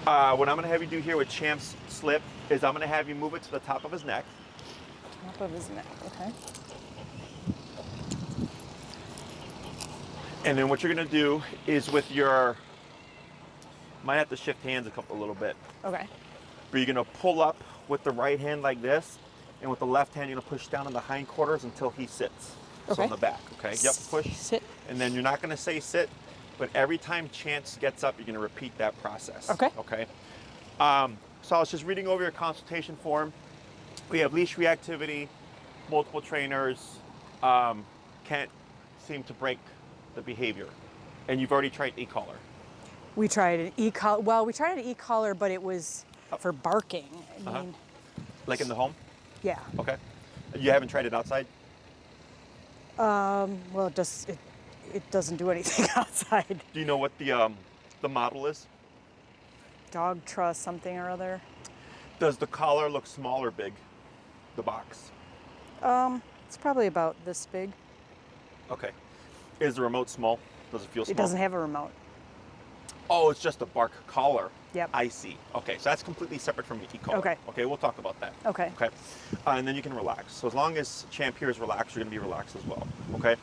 What I'm going to have you do here with Champ's slip is I'm going to have you move it to the top of his neck. Top of his neck, okay. And then what you're going to do is with your, might have to shift hands a little bit. Okay. But you're going to pull up with the right hand like this, and with the left hand you're going to push down on the hindquarters until he sits. Okay. So on the back, okay? Yep, push. Sit. And then you're not going to say sit, but every time Chance gets up, you're going to repeat that process. Okay. Okay. So I was just reading over your consultation form. We have leash reactivity, multiple trainers, can't seem to break the behavior. And you've already tried e-collar. We tried an e-collar. Well, we tried an e-collar, but it was for barking. I mean, Like in the home? yeah. Okay. You haven't tried it outside? Well, it doesn't do anything outside. Do you know what the model is? Dog trust something or other. Does the collar look small or big? The box. It's probably about this big. Okay. Is the remote small? Does it feel small? It doesn't have a remote. Oh, it's just a bark collar. Yep. I see. Okay, so that's completely separate from the e-collar. Okay. Okay, we'll talk about that. Okay. Okay. And then you can relax. So as long as Champ here is relaxed, you're going to be relaxed as well. Okay.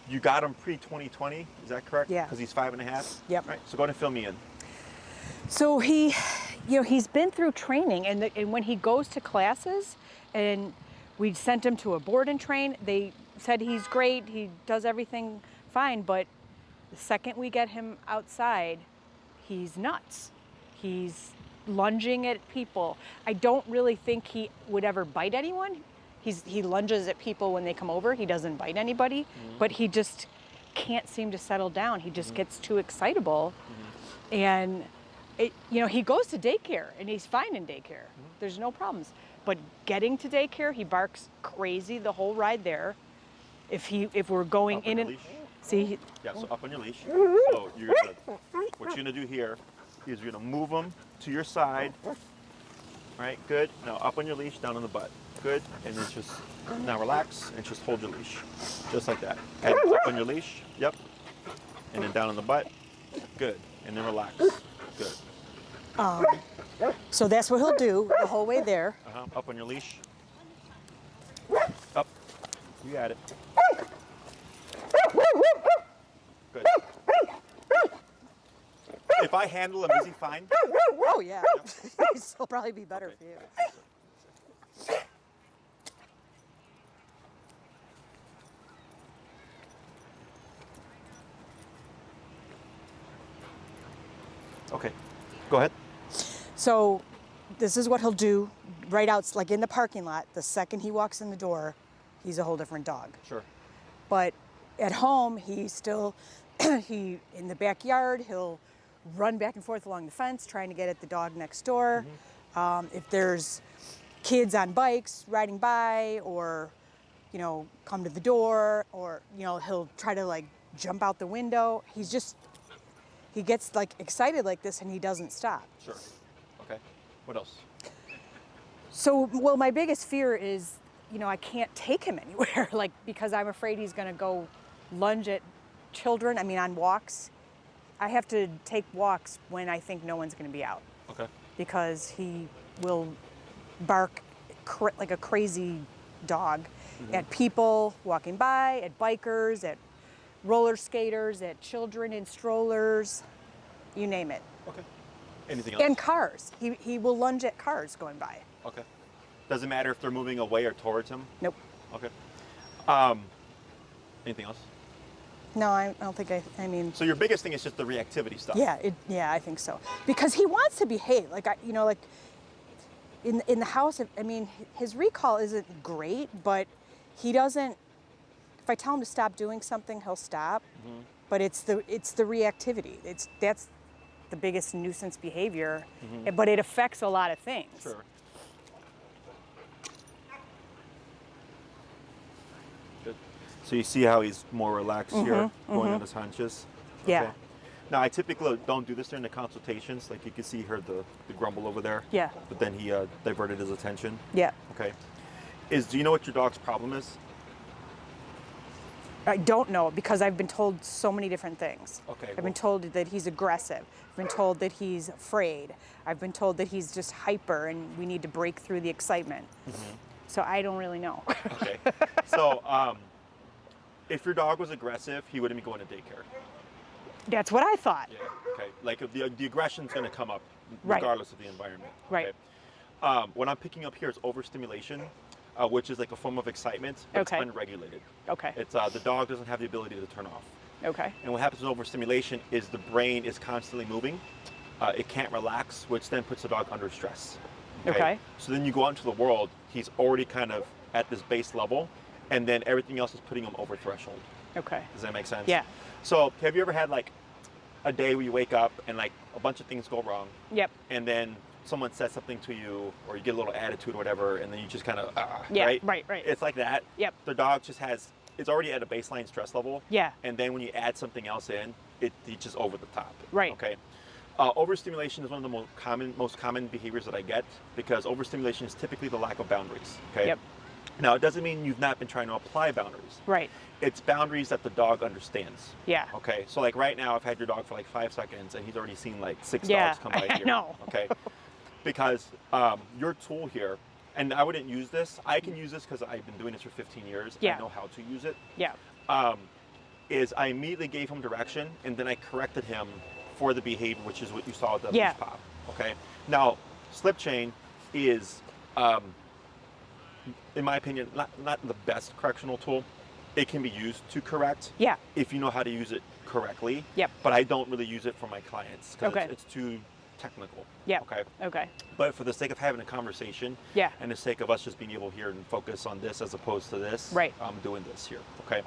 You got him pre-2020, is that correct? Yeah. Because he's 5.5? Yep. All right, so go ahead and fill me in. So he's been through training, and when he goes to classes, and we sent him to a board and train, they said he's great, he does everything fine, but the second we get him outside, he's nuts. He's lunging at people. I don't really think he would ever bite anyone. He lunges at people when they come over. He doesn't bite anybody, but he just can't seem to settle down. He just gets too excitable, and he goes to daycare and he's fine in daycare. There's no problems. But getting to daycare, he barks crazy the whole ride there. If we're going Up in on and your leash. see, Yeah, so up on your leash. So what you're gonna do here is you're gonna move them to your side. Right, good. Now up on your leash, down on the butt. Good, and then just, now relax and just hold your leash. Just like that. And up on your leash, yep. And then down on the butt, good. And then relax, good. so that's what he'll do the whole way there. Up on your leash. Up, you got it. Good. If I handle him, is he fine? Oh yeah, he'll probably be better for you. Okay, go ahead. So this is what he'll do right out, like in the parking lot. The second he walks in the door, he's a whole different dog. Sure. But at home, he's still, in the backyard, he'll run back and forth along the fence trying to get at the dog next door. If there's kids on bikes riding by, or, come to the door, or, he'll try to like jump out the window. He gets like excited like this and he doesn't stop. Sure. Okay. What else? So, well, my biggest fear is, I can't take him anywhere, like, because I'm afraid he's going to go lunge at children. I mean, on walks. I have to take walks when I think no one's going to be out. Okay. Because he will bark like a crazy dog at people walking by, at bikers, at roller skaters, at children in strollers, you name it. Okay. Anything else? And cars. He will lunge at cars going by. Okay. Doesn't matter if they're moving away or towards him? Nope. Okay. Anything else? No, I don't think I mean. So your biggest thing is just the reactivity stuff? Yeah, I think so. Because he wants to behave. Like, like in the house, I mean, his recall isn't great, but he doesn't, if I tell him to stop doing something, he'll stop. But it's the reactivity. That's the biggest nuisance behavior, but it affects a lot of things. Sure. Good. So you see how he's more relaxed here, going on his haunches? Okay. Yeah. Now, I typically don't do this during the consultations. Like, you can see he heard the grumble over there. Yeah. But then he diverted his attention. Yeah. Okay. Do you know what your dog's problem is? I don't know because I've been told so many different things. Okay, I've been told that he's aggressive. I've been told that he's afraid. I've been told that he's just hyper and we need to break through the excitement. So I don't really know. Okay. So if your dog was aggressive, he wouldn't be going to daycare. That's what I thought. Yeah. Okay. Like the aggression's going to come up Right. regardless of the environment. Right. Okay? What I'm picking up here is overstimulation, which is like a form of excitement, but Okay. it's unregulated. Okay. It's the dog doesn't have the ability to turn off. Okay. And what happens with overstimulation is the brain is constantly moving. It can't relax, which then puts the dog under stress. Okay. So then you go out into the world, he's already kind of at this base level, and then everything else is putting him over threshold. Okay. Does that make sense? Yeah. So have you ever had like a day where you wake up and like a bunch of things go wrong, Yep. and then someone says something to you, or you get a little attitude or whatever, and then you just kind of, Yeah. right? Right. It's like that. Yep. The dog just it's already at a baseline stress level. Yeah. And then when you add something else in, it's just over the top. Right. Okay. Overstimulation is one of the most common behaviors that I get because overstimulation is typically the lack of boundaries. Okay. Yep. Now it doesn't mean you've not been trying to apply boundaries. Right. It's boundaries that the dog understands. Yeah. Okay. So like right now, I've had your dog for like 5 seconds, and he's already seen like 6 Yeah, dogs come by I here. know. Okay. Because your tool here, and I wouldn't use this. I can use this because I've been doing this for 15 years. Yeah. I know how to use it. Yeah. Is I immediately gave him direction, and then I corrected him for the behavior, which is what you saw with the Yeah. leash pop. Okay. Now, slip chain is, in my opinion, not the best correctional tool. It can be used to correct Yeah. if you know how to use it correctly. Yep. But I don't really use it for my clients because Okay. it's too technical. Yeah. Okay. Okay. But for the sake of having a conversation, Yeah. and the sake of us just being able here and focus on this as opposed to this, Right. I'm doing this here. Okay.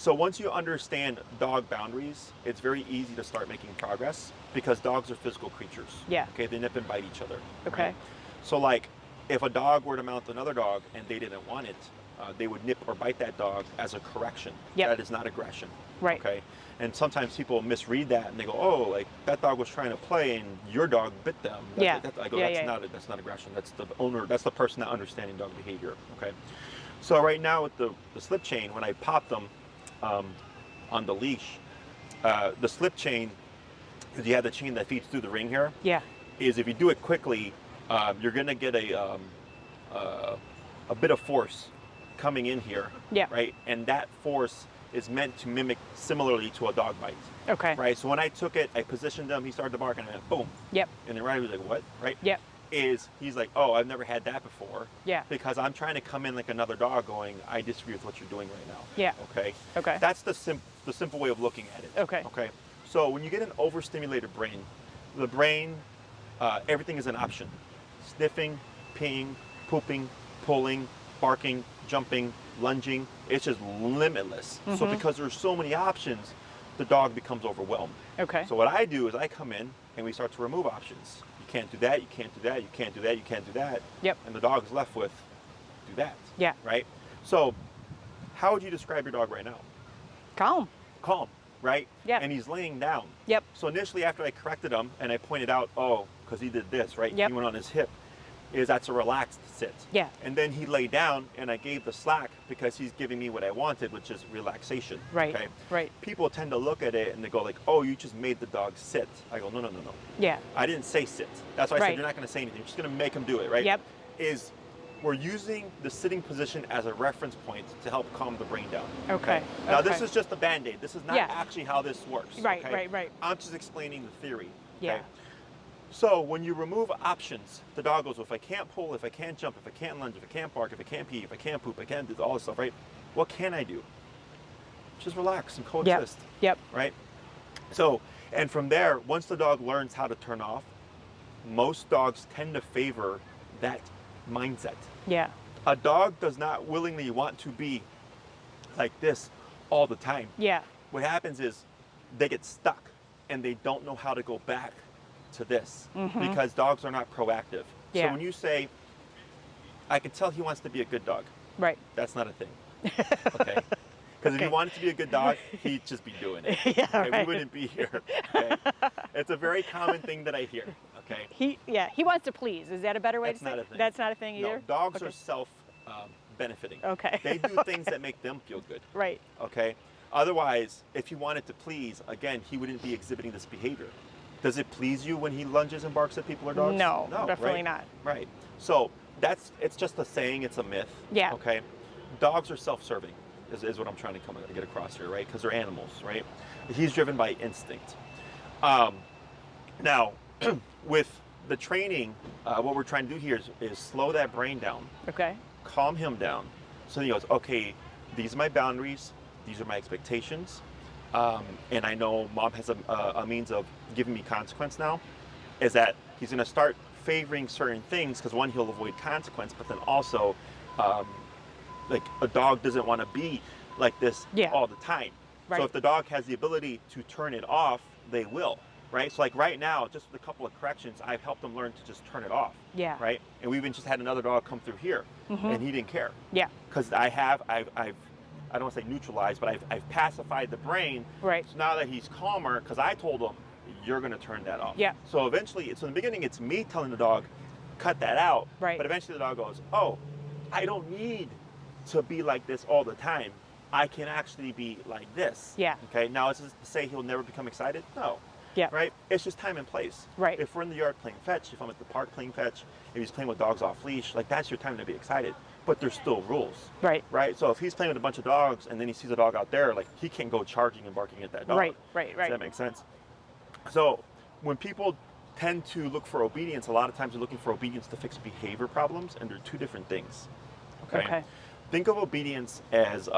So once you understand dog boundaries, it's very easy to start making progress because dogs are physical creatures. Yeah. Okay. They nip and bite each other. Okay. right? So like, if a dog were to mount another dog and they didn't want it, they would nip or bite that dog as a correction. Yep. That is not aggression. Right. Okay. And sometimes people misread that and they go, "Oh, like that dog was trying to play and your dog bit them." Yeah. I go, Yeah, "That's yeah. that's not aggression. That's the owner. That's the person not understanding dog behavior." Okay. So right now with the slip chain, when I pop them on the leash, the slip chain, because you have the chain that feeds through the ring here, Yeah. is if you do it quickly, you're gonna get a bit of force coming in here, Yeah. right? And that force is meant to mimic similarly to a dog bite, Okay. right? So when I took it, I positioned him, he started to bark, and I went boom, Yep. and then Riley was like, "What?" Right? Yep. He's like, "Oh, I've never had that before." Yeah. Because I'm trying to come in like another dog, going, "I disagree with what you're doing right now." Yeah. Okay. Okay. That's the simple way of looking at it. Okay. Okay. So when you get an overstimulated brain, the brain, everything is an option. Sniffing, peeing, pooping, pulling, barking, jumping, lunging. It's just limitless. So because there's so many options, the dog becomes overwhelmed. Okay. So what I do is I come in and we start to remove options. You can't do that, you can't do that, you can't do that, you can't do that. Yep. And the dog is left with, do that. Yeah. Right? So how would you describe your dog right now? Calm. Calm, right? Yeah. And he's laying down. Yep. So initially after I corrected him and I pointed out, oh, because he did this, right? Yep. He went on his hip. That's a relaxed sit. Yeah. And then he lay down and I gave the slack because he's giving me what I wanted, which is relaxation. Right. Okay. Right. People tend to look at it and they go like, oh, you just made the dog sit. I go, no. Yeah. I didn't say sit. That's why I Right. said you're not going to say anything. You're just going to make him do it, right? Yep. We're using the sitting position as a reference point to help calm the brain down. Okay. Now Okay. this is just a Band-Aid. This is not Yeah. actually how this works. Right, okay? right. I'm just explaining the theory. Yeah. Okay? So when you remove options, the dog goes, well, if I can't pull, if I can't jump, if I can't lunge, if I can't bark, if I can't pee, if I can't poop, I can't do all this stuff, right? What can I do? Just relax and coexist, Yep. right? So, and from there, once the dog learns how to turn off, most dogs tend to favor that mindset. Yeah. A dog does not willingly want to be like this all the time. Yeah. What happens is they get stuck and they don't know how to go back to this because dogs are not proactive. Yeah. So when you say, I can tell he wants to be a good dog, Right. that's not a thing. Okay? Because if he Okay. wanted to be a good dog, he'd just be doing it. Yeah, Okay? right. We wouldn't be here. Okay? It's a very common thing that I hear. Okay? He wants to please. Is that a better way That's to say not it? a thing. That's not a thing either? No, dogs Okay. are self benefiting. Okay. They do things that make them feel good. Right. Okay. Otherwise, if he wanted to please, again, he wouldn't be exhibiting this behavior. Does it please you when he lunges and barks at people or dogs? No, definitely right? not. Right. So it's just a saying, it's a myth. Yeah. Okay. Dogs are self-serving, is what I'm trying to get across here, right? Because they're animals, right? He's driven by instinct. Now, with the training, what we're trying to do here is slow that brain down, Okay. calm him down. So he goes, okay, these are my boundaries, these are my expectations, and I know mom has a means of giving me consequence now, is that he's going to start favoring certain things because one, he'll avoid consequence, but then also, like a dog doesn't want to be like this all the time. Right. So if the dog has the ability to turn it off, they will, right? So like right now, just with a couple of corrections, I've helped them learn to just turn it off. Yeah. Right. And we even just had another dog come through here, and he didn't care. Yeah. Because I've I don't want to say neutralized, but I've pacified the brain. Right. So now that he's calmer, because I told him, you're going to turn that off. Yeah. So eventually, so in the beginning, it's me telling the dog, cut that out. Right. But eventually the dog goes, oh, I don't need to be like this all the time. I can actually be like this. Yeah. Okay. Now, is this to say he'll never become excited? No. Yeah. Right? It's just time and place. Right. If we're in the yard playing fetch, if I'm at the park playing fetch, if he's playing with dogs off leash, like that's your time to be excited. But there's still rules. Right. Right? So if he's playing with a bunch of dogs and then he sees a dog out there, like he can't go charging and barking at that dog. Right. Does that make sense? So when people tend to look for obedience, a lot of times they're looking for obedience to fix behavior problems, and they're two different things. Okay. Think of obedience as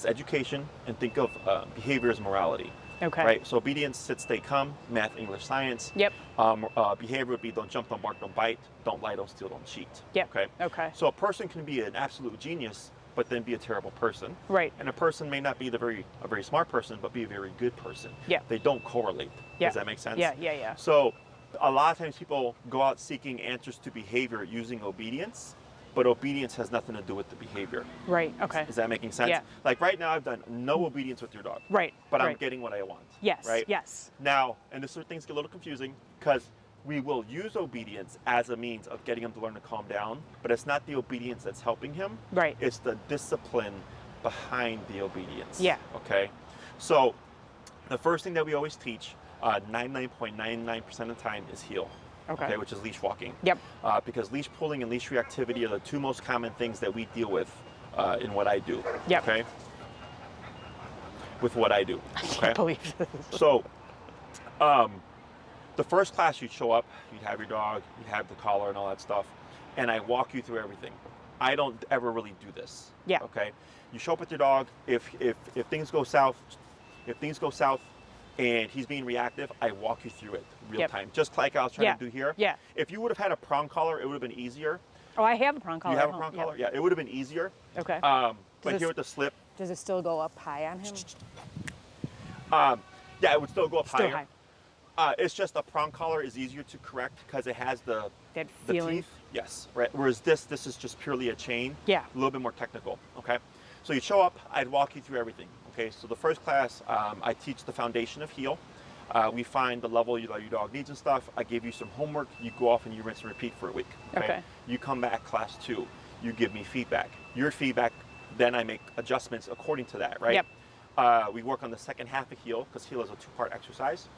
education, and think of behavior as morality. Okay. Right. So obedience, sit, stay, come, math, English, science. Yep. Behavior would be don't jump, don't bark, don't bite, don't lie, don't steal, don't cheat. Yep. Okay. Okay. So a person can be an absolute genius, but then be a terrible person. Right. And a person may not be a very smart person, but be a very good person. Yeah. They don't correlate. Yeah. Does that make sense? Yeah. So a lot of times people go out seeking answers to behavior using obedience, but obedience has nothing to do with the behavior. Right. Okay. Is that making sense? Yeah. Like right now, I've done no obedience with your dog. Right. But I'm right. getting what I want. Yes. Right. Yes. Now, and this is where things get a little confusing because we will use obedience as a means of getting him to learn to calm down, but it's not the obedience that's helping him. Right. It's the discipline behind the obedience. Yeah. Okay. So the first thing that we always teach, 99.99% of the time, is heel. Okay. Which is leash walking. Yep. Because leash pulling and leash reactivity are the two most common things that we deal with in what I do. Yep. Okay. With what I do. I Okay. can't believe this. So, the first class you'd show up, you'd have your dog, you'd have the collar and all that stuff, and I walk you through everything. I don't ever really do this. Yeah. Okay. You show up with your dog. If things go south, and he's being reactive, I walk you through it real time, just like I was trying to do here. Yeah. If you would have had a prong collar, it would have been easier. Oh, I have a prong collar. You have at a prong home. collar? Yeah, it would have been easier. Okay. But this- here with the slip, Does it still go up high on him? yeah, it would still go up Still higher. high. It's just a prong collar is easier to correct because it has the feeling. teeth. Yes, right. Whereas this is just purely a chain. Yeah. A little bit more technical. Okay. So you show up, I'd walk you through everything. Okay. So the first class, I teach the foundation of heel. We find the level your dog needs and stuff. I give you some homework. You go off and you rinse and repeat for a week. Okay. You come back class 2. You give me feedback. Your feedback, then I make adjustments according to that, right? Yep. We work on the second half of heel because heel is a 2-part exercise.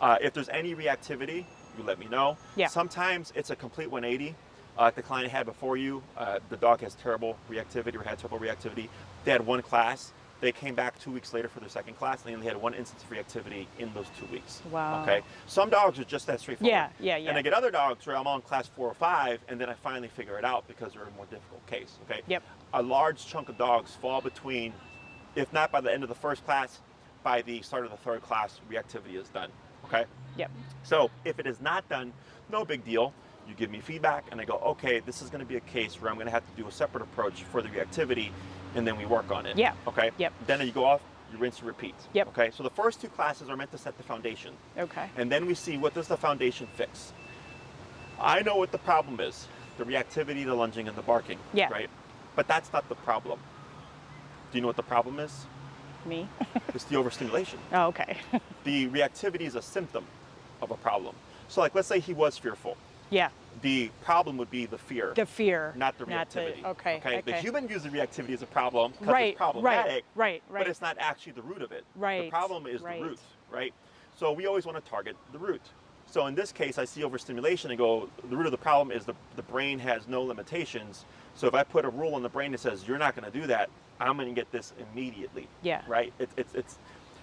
If there's any reactivity, you let me know. Yeah. Sometimes it's a complete 180. Like the client I had before you, the dog has terrible reactivity or had terrible reactivity. They had one class. They came back 2 weeks later for their second class, and they only had one instance of reactivity in those 2 weeks. Wow. Okay. Some dogs are just that straightforward. Yeah. And I get other dogs where I'm on class 4 or 5, and then I finally figure it out because they're a more difficult case. Okay. Yep. A large chunk of dogs fall between, if not by the end of the first class, by the start of the third class, reactivity is done. Okay. Yep. So if it is not done, no big deal. You give me feedback, and I go, okay, this is going to be a case where I'm going to have to do a separate approach for the reactivity, and then we work on it. Yeah. Okay. Yep. Then you go off, you rinse and repeat. Yep. Okay. So the first 2 classes are meant to set the foundation, Okay. and then we see what does the foundation fix. I know what the problem is: the reactivity, the lunging, and the barking. Yeah. Right. But that's not the problem. Do you know what the problem is? Me? It's the overstimulation. Oh, okay. The reactivity is a symptom of a problem. So like, let's say he was fearful. Yeah. The problem would be the fear. The fear. Not the reactivity. Okay. The human views the reactivity as a problem because Right. it's problematic. Right. But it's not actually the root of it. Right. The problem is Right. the root, right? So we always want to target the root. So in this case, I see overstimulation and go, the root of the problem is the brain has no limitations. So if I put a rule in the brain that says, you're not going to do that, I'm going to get this immediately. Yeah. Right?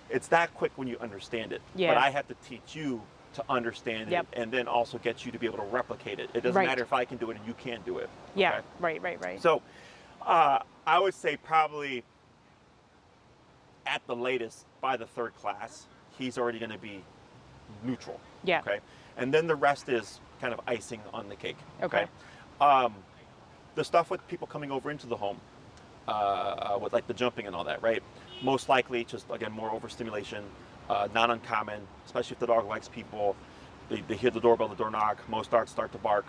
It's that quick when you understand it. Yeah. But I have to teach you to understand Yep. it and then also get you to be able to replicate it. It doesn't Right. matter if I can do it and you can't do it. Yeah. Okay? Right. So I would say probably at the latest by the third class, he's already going to be neutral. Yeah. Okay. And then the rest is kind of icing on the cake. Okay. The stuff with people coming over into the home, with like the jumping and all that, right? Most likely, just again, more overstimulation, not uncommon, especially if the dog likes people. They hear the doorbell, the door knock. Most dogs start to bark,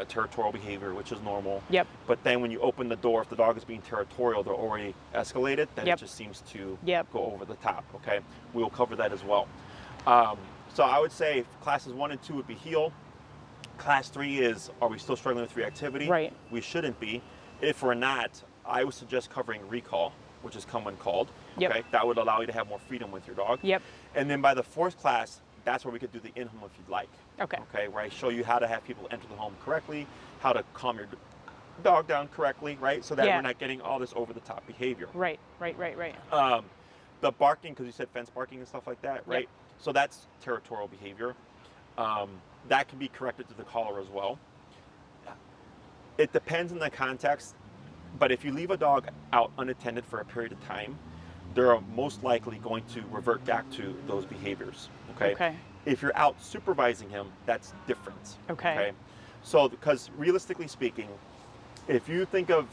territorial behavior, which is normal. Yep. But then when you open the door, if the dog is being territorial, they're already escalated, then Yep. it just seems to Yep. go over the top, okay? We'll cover that as well. So I would say classes 1 and 2 would be heel. Class 3 is, are we still struggling with reactivity? Right. We shouldn't be. If we're not, I would suggest covering recall, which is come when called. Yep. Okay. That would allow you to have more freedom with your dog. Yep. And then by the 4th class, that's where we could do the in-home if you'd like. Okay. Okay, where I show you how to have people enter the home correctly, how to calm your dog down correctly, right? So that Yeah. we're not getting all this over-the-top behavior. Right. The barking, because you said fence barking and stuff like that, right? Yep. So that's territorial behavior. That can be corrected through the collar as well. It depends on the context, but if you leave a dog out unattended for a period of time, they're most likely going to revert back to those behaviors. Okay. If you're out supervising him, that's different. Okay. So, because realistically speaking, if you think of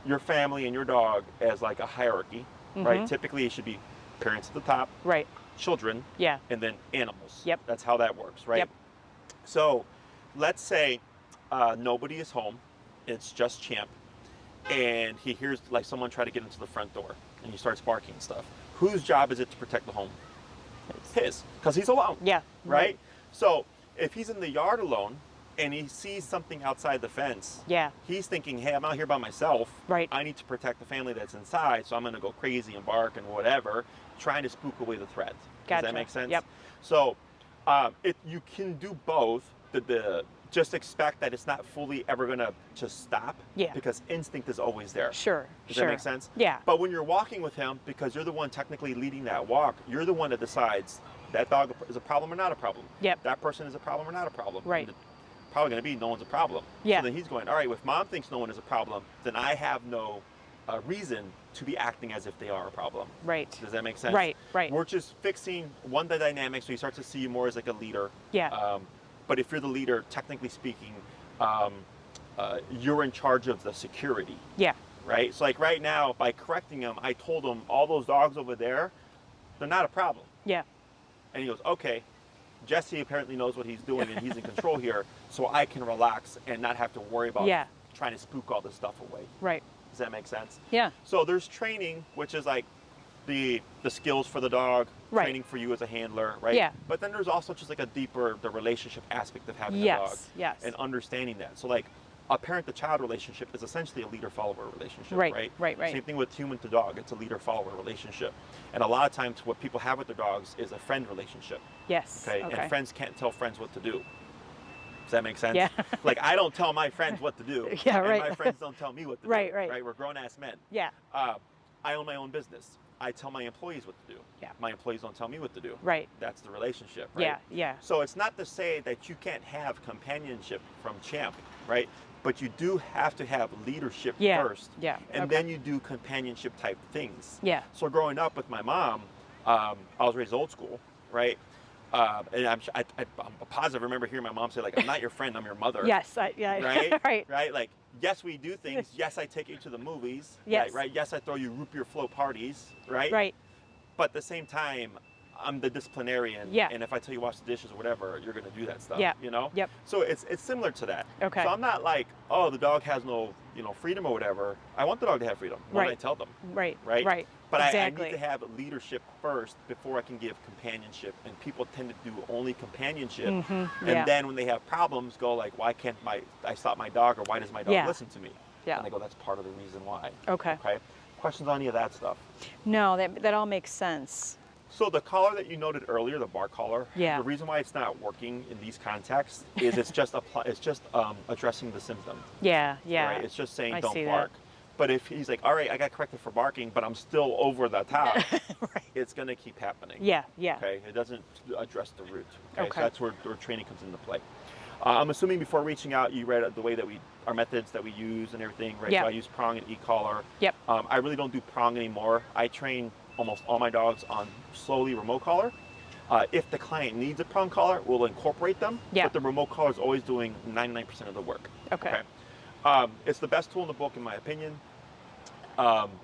your family and your dog as like a hierarchy, right? Typically, it should be parents at the top, Right. children, Yeah. and then animals. Yep. That's how that works, right? Yep. So, let's say nobody is home, it's just Champ, and he hears like someone try to get into the front door, and he starts barking and stuff. Whose job is it to protect the home? His, because he's alone. Yeah. Right? So, if he's in the yard alone and he sees something outside the fence, Yeah. he's thinking, hey, I'm out here by myself. Right. I need to protect the family that's inside, so I'm going to go crazy and bark and whatever, trying to spook away the threat. Does Gotcha. that make sense? Yep. So you can do both. Just expect that it's not fully ever going to just stop. Yeah. Because instinct is always there. Sure. Does that make sense? Yeah. But when you're walking with him, because you're the one technically leading that walk, you're the one that decides that dog is a problem or not a problem. Yep. That person is a problem or not a problem. Right. And probably going to be no one's a problem. Yeah. So then he's going, all right, if mom thinks no one is a problem, then I have no reason to be acting as if they are a problem. Right. Does that make sense? Right. We're just fixing the dynamic, so he starts to see you more as like a leader. Yeah. But if you're the leader, technically speaking, you're in charge of the security. Yeah. Right? So like right now, by correcting him, I told him all those dogs over there, they're not a problem. Yeah. And he goes, okay, Jesse apparently knows what he's doing and he's in control here, so I can relax and not have to worry about Yeah. trying to spook all this stuff away. Right. Does that make sense? Yeah. So there's training, which is like the skills for the dog, Right. training for you as a handler, right? Yeah. But then there's also just like a deeper, the relationship aspect of having a Yes, dog. yes. And understanding that. So like a parent-to-child relationship is essentially a leader-follower relationship, Right. Same thing with human to dog. It's a leader-follower relationship. And a lot of times what people have with their dogs is a friend relationship, Yes. okay? And friends can't tell friends what to do. Does that make sense? Yeah. Like I don't tell my friends what to do. Yeah, and right. my friends don't tell me what to Right, do. right. We're grown-ass men. Yeah. I own my own business. I tell my employees what to do. Yeah. My employees don't tell me what to do. Right. That's the relationship, right? Yeah. Yeah. So it's not to say that you can't have companionship from Champ, right? But you do have to have leadership Yeah. first. Yeah. And Okay. then you do companionship type things. Yeah. So growing up with my mom, I was raised old school, right? And I'm positive I remember hearing my mom say, like, I'm not your friend, I'm your mother. Yes. Yeah. Right? Right. Right? Like, yes, we do things. Yes, I take you to the movies. Yes. Right? Yes, I throw you root beer float parties. Right? Right. But at the same time, I'm the disciplinarian, Yeah. and if I tell you wash the dishes or whatever, you're going to do that stuff, Yeah. you know? Yep. So it's similar to that. Okay. So I'm not like, oh, the dog has no, freedom or whatever. I want the dog to have freedom when I Right. tell them. Right. Right? Right. But Exactly. I need to have leadership first before I can give companionship. And people tend to do only companionship. Yeah. And then when they have problems, go like, why can't I stop my dog, or why does my dog Yeah. listen to me? Yeah. And I go, that's part of the reason why. Okay. Okay. Questions on any of that stuff? No, that all makes sense. So the collar that you noted earlier, the bark collar, Yeah. the reason why it's not working in these contexts is it's just addressing the symptom. Yeah. Yeah. Right? It's just saying I don't see that. bark. But if he's like, all right, I got corrected for barking, but I'm still over the top, Right. it's going to keep happening. Yeah. Yeah. Okay. It doesn't address the root. Okay. So that's where training comes into play. I'm assuming before reaching out, you read the way that our methods that we use and everything, right? Yeah. So I use prong and e-collar. Yep. I really don't do prong anymore. I train almost all my dogs on slowly remote collar. If the client needs a prong collar, we'll incorporate them. Yeah. But the remote collar is always doing 99% of the work. Okay. It's the best tool in the book, in my opinion.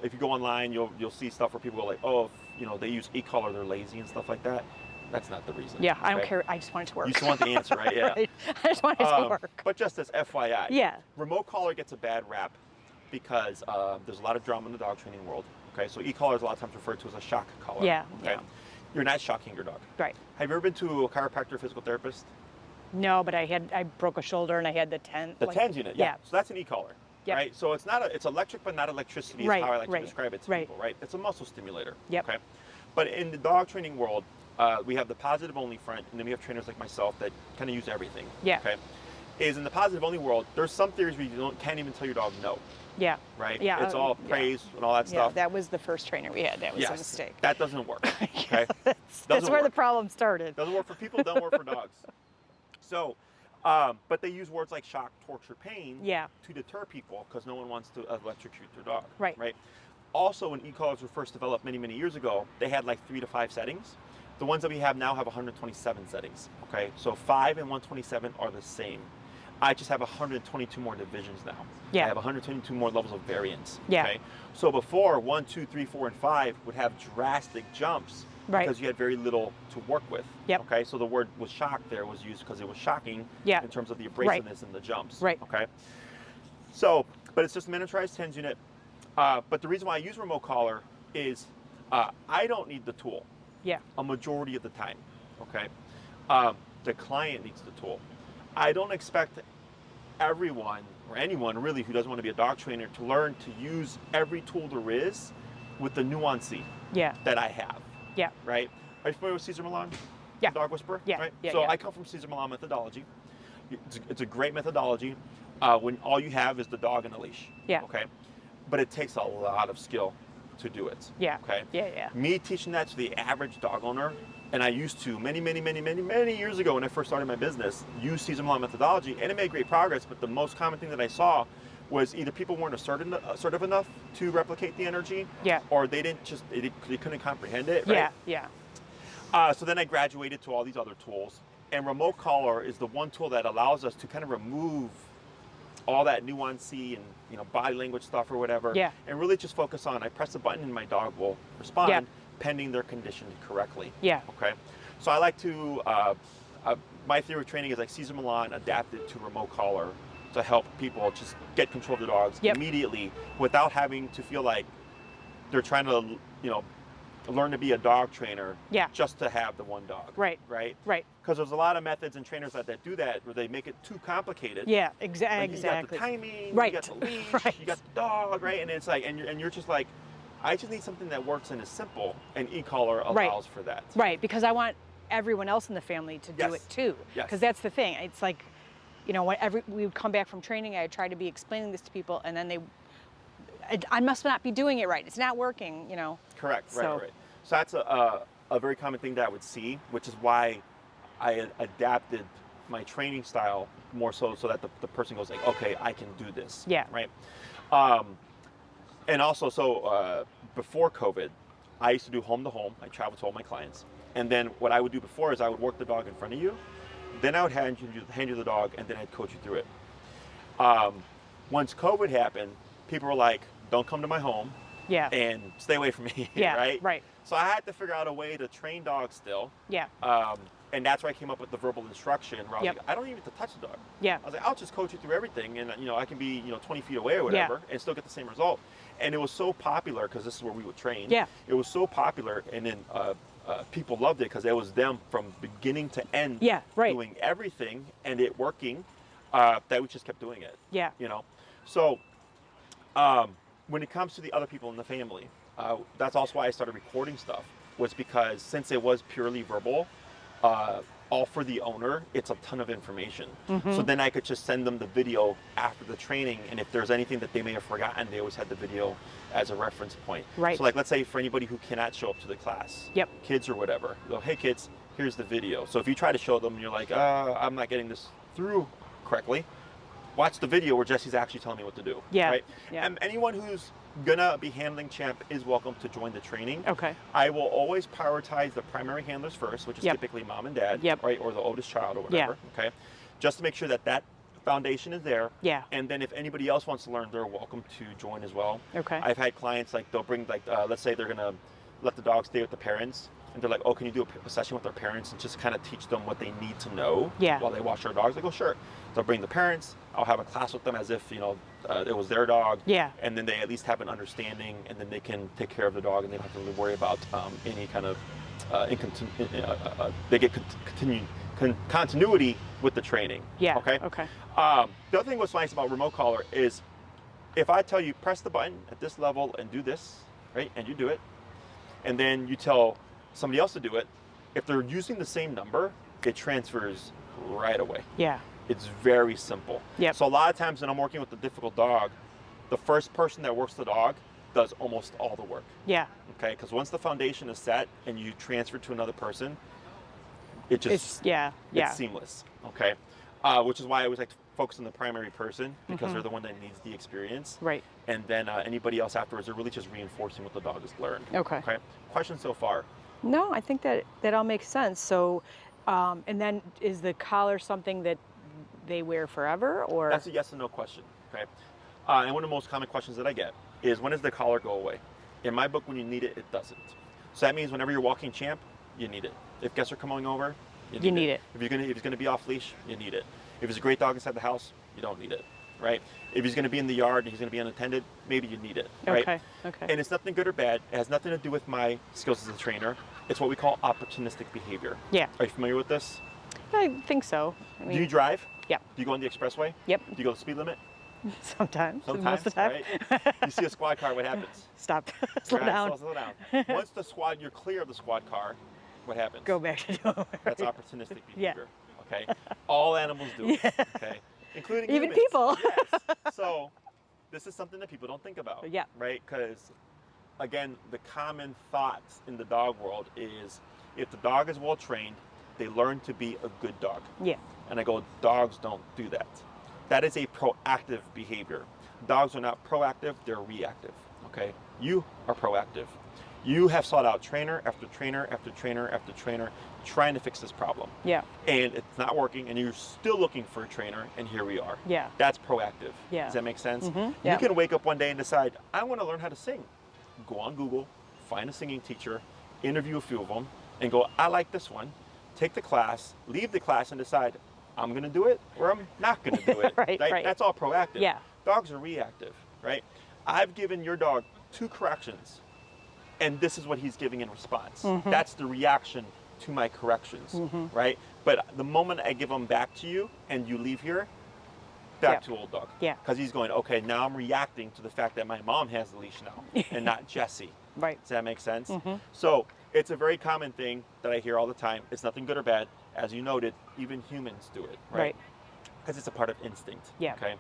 If you go online, you'll see stuff where people go like, oh, if, they use e-collar, they're lazy and stuff like that. That's not the reason. Yeah. I don't okay? care. I just want it to work. You just want the answer, right? Yeah. Right. I just want it to work. But just as FYI, Yeah. remote collar gets a bad rap because there's a lot of drama in the dog training world. Okay, so e-collar is a lot of times referred to as a shock collar. Yeah, Okay, yeah. You're not shocking your dog. Right. Have you ever been to a chiropractor or physical therapist? No, but I broke a shoulder and I had the 10. The TENS unit, yeah. So that's an e-collar. Yep. Right. So it's electric, but not electricity. Is Right, how I like right, to describe it to right. people. Right. It's a muscle stimulator. Yep. Okay. But in the dog training world, we have the positive only front, and then we have trainers like myself that kind of use everything. Yeah. Okay. Is in the positive only world, there's some theories where you can't even tell your dog no. Yeah. Right. Yeah. It's all praise and all that Yeah. stuff. That was the first trainer we had. That was Yes. a mistake. That doesn't work. Okay. That's Doesn't where the work. problem started. Doesn't work for people. Doesn't work for dogs. So, but they use words like shock, torture, pain Yeah. to deter people because no one wants to electrocute their dog. Right. Right. Also, when e-collars were first developed many years ago, they had like 3 to 5 settings. The ones that we have now have 127 settings. Okay. So 5 and 127 are the same. I just have 122 more divisions now. Yeah. I have 122 more levels of variance. Yeah. Okay. So before 1, 2, 3, 4, and 5 would have drastic jumps Right. because you had very little to work with. Yep. Okay. So the word was shock there was used because it was shocking. Yeah. In terms of the Right. abrasiveness and the jumps. Right. Okay. So, but it's just a miniaturized TENS unit. But the reason why I use remote collar is I don't need the tool Yeah. a majority of the time. Okay. The client needs the tool. I don't expect everyone or anyone really who doesn't want to be a dog trainer to learn to use every tool there is with the nuance Yeah. that I have. Yeah. Right? Are you familiar with Cesar Milan? Yeah. Dog whisperer? Yeah. Right? Yeah, So yeah. I come from Cesar Milan methodology. It's a great methodology when all you have is the dog and a leash. Yeah. Okay. But it takes a lot of skill to do it. Yeah. Okay. Yeah. Yeah. Me teaching that to the average dog owner, and I used to many years ago when I first started my business, use Cesar Milan methodology, and it made great progress. But the most common thing that I saw was either people weren't assertive enough to replicate the energy, Yeah. or they couldn't comprehend it. Right? Yeah. Yeah. So then I graduated to all these other tools, and remote collar is the one tool that allows us to kind of remove all that nuancey and body language stuff or whatever, Yeah. and really just focus on I press a button and my dog will respond, Yeah. pending they're conditioned correctly. Yeah. Okay, so I like to my theory of training is like Cesar Milan adapted to remote collar to help people just get control of the dogs Yep. immediately without having to feel like they're trying to learn to be a dog trainer Yeah. just to have the one dog. Right. Right. Right. Because there's a lot of methods and trainers that do that where they make it too complicated. Yeah. Like, Exactly. you got the timing, Right. you got the leash, Right. you got the dog, right? And it's like, and you're just like, I just need something that works and is simple, and e-collar Right. allows for that. Right. Because I want everyone else in the family to do Yes. it too. Yes. Because that's the thing. It's like, when we would come back from training, I would try to be explaining this to people, and then I must not be doing it right. It's not working. Correct. So- Right. So that's a very common thing that I would see, which is why I adapted my training style more so that the person goes like, okay, I can do this. Yeah. Right. And also, before COVID, I used to do home to home. I traveled to all my clients, and then what I would do before is I would work the dog in front of you, then I would hand you the dog, and then I'd coach you through it. Once COVID happened, people were like, don't come to my home. Yeah. and stay away from me, Yeah. right? Right. So I had to figure out a way to train dogs still. Yeah. And that's where I came up with the verbal instruction where I was Yep. like, I don't even have to touch the dog. Yeah. I was like, I'll just coach you through everything, and I can be 20 feet away or whatever, and still get the same result. And it was so popular because this is where we would train. Yeah. It was so popular, and then people loved it because it was them from beginning to end. Yeah, right. Doing everything and it working. That we just kept doing it. Yeah. So when it comes to the other people in the family, that's also why I started recording stuff. Was because since it was purely verbal. All for the owner, it's a ton of information. So then I could just send them the video after the training, and if there's anything that they may have forgotten, they always had the video as a reference point. Right. So like, let's say for anybody who cannot show up to the class, Yep. kids or whatever, go, hey kids, here's the video. So if you try to show them and you're like, I'm not getting this through correctly, watch the video where Jesse's actually telling me what to do. Yeah. Right? Yeah. And anyone who's gonna be handling Champ is welcome to join the training. Okay. I will always prioritize the primary handlers first, which is Yep. typically mom and dad, Yep. right, or the oldest child or whatever. Okay, just to make sure that that foundation is there. Yeah. And then if anybody else wants to learn, they're welcome to join as well. Okay. I've had clients like they'll bring like let's say they're gonna let the dog stay with the parents, and they're like, oh, can you do a session with their parents and just kind of teach them what they need to know while they watch their dogs? I go, sure. They'll bring the parents. I'll have a class with them as if it was their dog. Yeah. And then they at least have an understanding, and then they can take care of the dog, and they don't have to really worry about any kind of they get continuity with the training. Yeah. Okay. Okay. The other thing what's nice about remote collar is if I tell you press the button at this level and do this, right, and you do it, and then you tell somebody else to do it, if they're using the same number, it transfers right away. Yeah. It's very simple. Yep. So a lot of times when I'm working with a difficult dog, the first person that works the dog does almost all the work. Yeah. Okay, because once the foundation is set and you transfer to another person, it just it's seamless. Okay, which is why I always like to focus on the primary person because they're the one that needs the experience. Right. And then anybody else afterwards, they're really just reinforcing what the dog has learned. Okay. Okay. Questions so far? No, I think that all makes sense. So, and then is the collar something that they wear forever, or? That's a yes and no question. Okay. And one of the most common questions that I get is, when does the collar go away? In my book, when you need it, it doesn't. So that means whenever you're walking Champ, you need it. If guests are coming over, you need it. If he's gonna be off leash, you need it. If it's a great dog inside the house, you don't need it, right? If he's gonna be in the yard and he's gonna be unattended, maybe you need it, right? Okay. Okay. And it's nothing good or bad. It has nothing to do with my skills as a trainer. It's what we call opportunistic behavior. Yeah. Are you familiar with this? I think so. I mean, Do you drive? Yeah. Do you go on the expressway? Yep. Do you go the speed limit? Sometimes. Sometimes, Most of the time. right? You see a squad car, what happens? Stop. Slow Right, down. Slow down. Once you're clear of the squad car, what happens? Go back to doing it. That's opportunistic Yeah. behavior. Okay. All animals do it. Okay. Including Even humans. people. Yes. So this is something that people don't think about. Yeah. Right? Because again, the common thoughts in the dog world is if the dog is well trained, they learn to be a good dog. Yeah. And I go, dogs don't do that. That is a proactive behavior. Dogs are not proactive, they're reactive. Okay? You are proactive. You have sought out trainer after trainer after trainer after trainer trying to fix this problem. Yeah. And it's not working, and you're still looking for a trainer, and here we are. Yeah. That's proactive. Yeah. Does that make sense? Yeah. You can wake up one day and decide, I want to learn how to sing. Go on Google, find a singing teacher, interview a few of them, and go, I like this one. Take the class, leave the class, and decide, I'm going to do it or I'm not going to do it. Right. That's all proactive. Yeah. Dogs are reactive, right? I've given your dog 2 corrections, and this is what he's giving in response. That's the reaction to my corrections, right? But the moment I give him back to you and you leave here, back to old dog. Yeah. Because he's going, okay, now I'm reacting to the fact that my mom has the leash now and not Jesse. Right. Does that make sense? So it's a very common thing that I hear all the time. It's nothing good or bad. As you noted, even humans do it, right? Because it's a part of instinct. Yeah. Okay.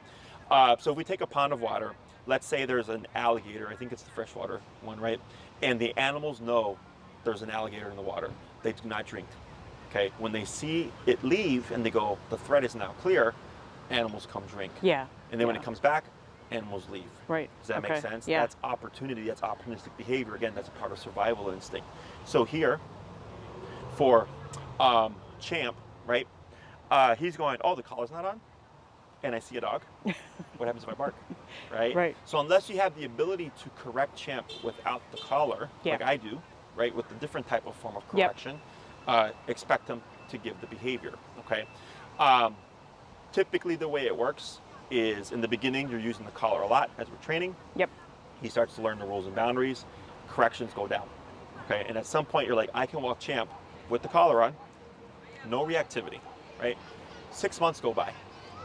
So if we take a pond of water, let's say there's an alligator, I think it's the freshwater one, right? And the animals know there's an alligator in the water. They do not drink. Okay. When they see it leave and they go, the threat is now clear, animals come drink. Yeah. And then when it comes back, animals leave. Right. Does that make sense? Yeah. That's opportunity, that's opportunistic behavior. Again, that's a part of survival instinct. So here, for Champ, right? He's going, oh, the collar's not on? and I see a dog, what happens if I bark, right? Right. So unless you have the ability to correct Champ without the collar, Yeah. like I do, right, with the different type of form of Yep. correction, expect him to give the behavior, okay? Typically the way it works is in the beginning, you're using the collar a lot as we're training. Yep. He starts to learn the rules and boundaries, corrections go down, okay? And at some point you're like, I can walk Champ with the collar on, no reactivity, right? 6 months go by,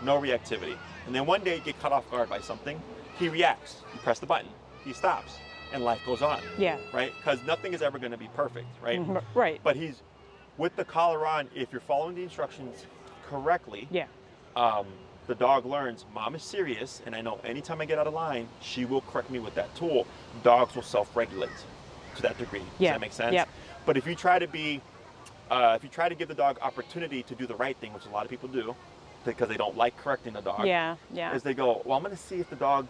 no reactivity. And then one day you get caught off guard by something, he reacts, you press the button, he stops, and life goes on. Yeah. Right? Because nothing is ever going to be perfect, right? Right. But he's, with the collar on, if you're following the instructions correctly, Yeah. the dog learns, Mom is serious, and I know anytime I get out of line, she will correct me with that tool. Dogs will self-regulate to that degree. Yeah. Does that make sense? Yep. But if you try to be, if you try to give the dog opportunity to do the right thing, which a lot of people do, because they don't like correcting the dog, Yeah. Yeah. is they go, well, I'm going to see if the dog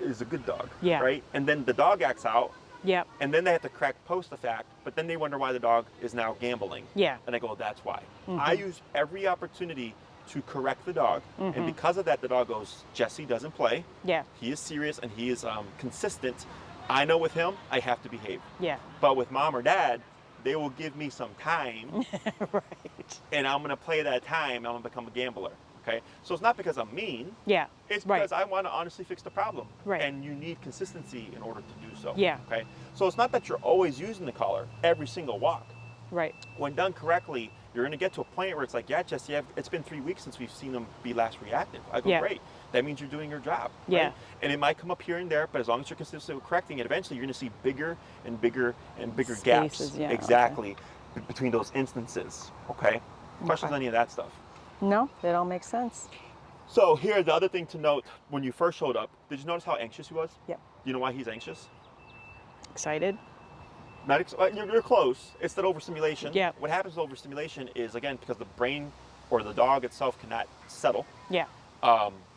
is a good dog, Yeah. right? And then the dog acts out, Yep. and then they have to correct post the fact, but then they wonder why the dog is now gambling. Yeah. And I go, that's why. Mm-hmm. I use every opportunity to correct the dog, and because of that, the dog goes, Jesse doesn't play. Yeah. He is serious and he is consistent. I know with him, I have to behave. Yeah. But with Mom or Dad, they will give me some time, Right. and I'm going to play that time, and I'm going to become a gambler. Okay? So it's not because I'm mean. Yeah. It's Right. because I want to honestly fix the problem. Right. And you need consistency in order to do so. Yeah. Okay? So it's not that you're always using the collar every single walk. Right. When done correctly, you're going to get to a point where it's like, yeah, Jesse, it's been 3 weeks since we've seen him be last reactive. I go, Yeah. great. That means you're doing your job. Yeah. Right? And it might come up here and there, but as long as you're consistent with correcting it, eventually you're going to see bigger and bigger and bigger Spaces, gaps. yeah, Exactly. Between those instances. Okay? Questions Okay. on any of that stuff? No, that all makes sense. So here, the other thing to note, when you first showed up, did you notice how anxious he was? Yep. You know why he's anxious? Excited. You're close. It's that overstimulation. Yeah. What happens with overstimulation is, again, because the brain or the dog itself cannot settle, Yeah.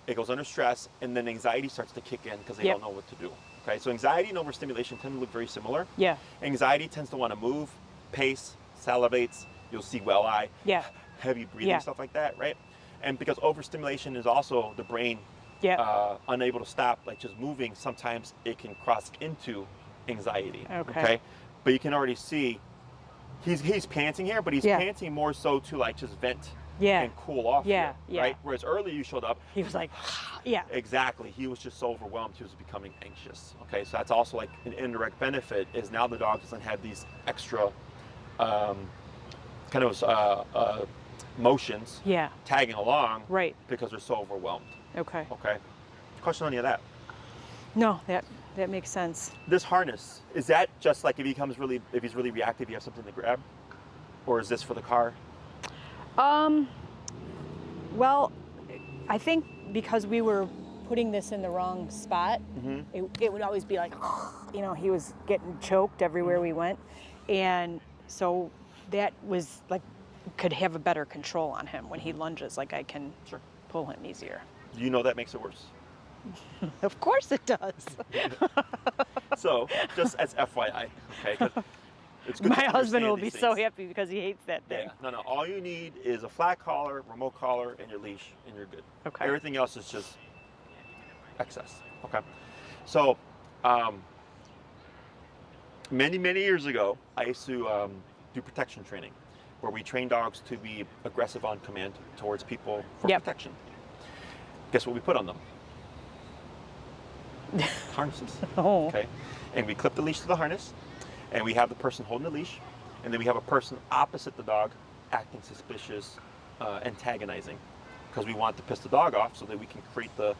it goes under stress, and then anxiety starts to kick in because they Yep. don't know what to do. Okay, so anxiety and overstimulation tend to look very similar. Yeah. Anxiety tends to want to move, pace, salivates. You'll see well eye, Yeah. heavy breathing, Yeah. stuff like that, right? And because overstimulation is also the brain Yeah. unable to stop, like just moving, sometimes it can cross into anxiety. Okay. But you can already see he's panting here, but he's Yeah. panting more so to like just vent Yeah. and cool off Yeah, here, yeah. right? Whereas earlier you showed up, He was like, yeah. exactly, he was just so overwhelmed, he was becoming anxious. Okay, so that's also like an indirect benefit is now the dog doesn't have these extra kind of motions Yeah. tagging along Right. because they're so overwhelmed. Okay. Okay, question on any of that? No, that makes sense. This harness, is that just like if he's really reactive, you have something to grab? Or is this for the car? Well, I think because we were putting this in the wrong spot, it would always be like, he was getting choked everywhere we went. And so that was like, could have a better control on him when he lunges, like I can Sure. pull him easier. Do you know that makes it worse? Of course it does. So, just as FYI, okay? 'Cause it's good My to husband understand will be these so things. happy because he hates that thing. Yeah, no, all you need is a flat collar, remote collar, and your leash, and you're good. Okay. Everything else is just excess, okay? So, many years ago, I used to do protection training, where we train dogs to be aggressive on command towards people for Yep. protection. Guess what we put on them? Harnesses. Oh. Okay, and we clip the leash to the harness, and we have the person holding the leash, and then we have a person opposite the dog acting suspicious, antagonizing, because we want to piss the dog off so that we can create the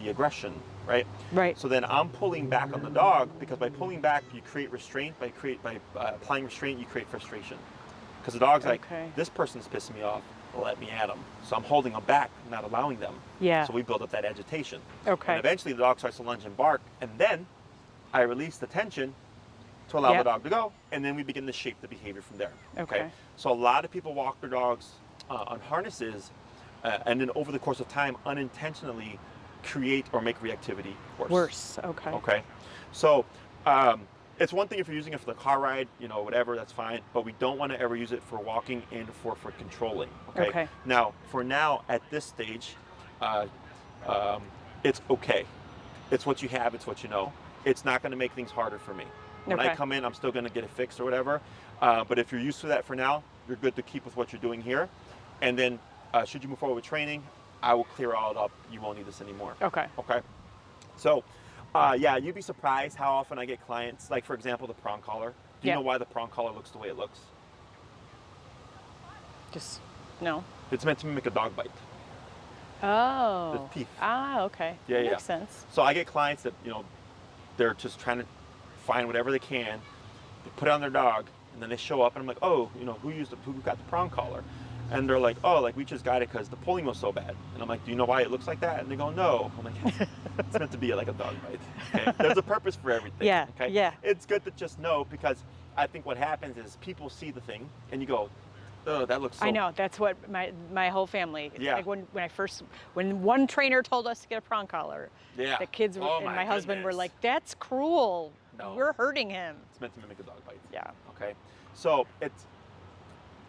aggression, right? Right. So then I'm pulling back on the dog, because by pulling back you create restraint. By applying restraint you create frustration, because the dog's like, Okay. this person's pissing me off, let me at them. So I'm holding them back, not allowing them. Yeah. So we build up that agitation. Okay. And eventually the dog starts to lunge and bark, and then I release the tension to allow the Yep. dog to go, and then we begin to shape the behavior from there. Okay. So a lot of people walk their dogs on harnesses, and then over the course of time, unintentionally create or make reactivity worse. Worse. Okay. Okay. So it's one thing if you're using it for the car ride, whatever, that's fine. But we don't want to ever use it for walking and for controlling. Okay. Okay. Now, for now, at this stage, It's okay. It's what you have. It's what you know. It's not going to make things harder for me. When I Okay. come in, I'm still going to get it fixed or whatever. But if you're used to that for now, you're good to keep with what you're doing here. And then should you move forward with training, I will clear all it up. You won't need this anymore. Okay. Okay. So, yeah, you'd be surprised how often I get clients, like for example, the prong collar. Do you Yeah. know why the prong collar looks the way it looks? Just no. It's meant to mimic a dog bite. Oh. The teeth. Ah, okay. Yeah, Makes yeah. sense. So I get clients that, they're just trying to find whatever they can, they put it on their dog, and then they show up and I'm like, oh, who got the prong collar? And they're like, oh, like we just got it because the pulling was so bad. And I'm like, do you know why it looks like that? And they go, no. I'm like, it's meant to be like a dog bite. Okay? There's a purpose for everything. Yeah, Okay. yeah. It's good to just know, because I think what happens is people see the thing and you go, oh, that looks so. I know, that's what my whole family. Yeah. Like when one trainer told us to get a prong collar, Yeah. the kids Oh, and my my husband were goodness. like, "That's cruel. No. We're hurting him." It's meant to mimic a dog bite. Yeah. Okay. So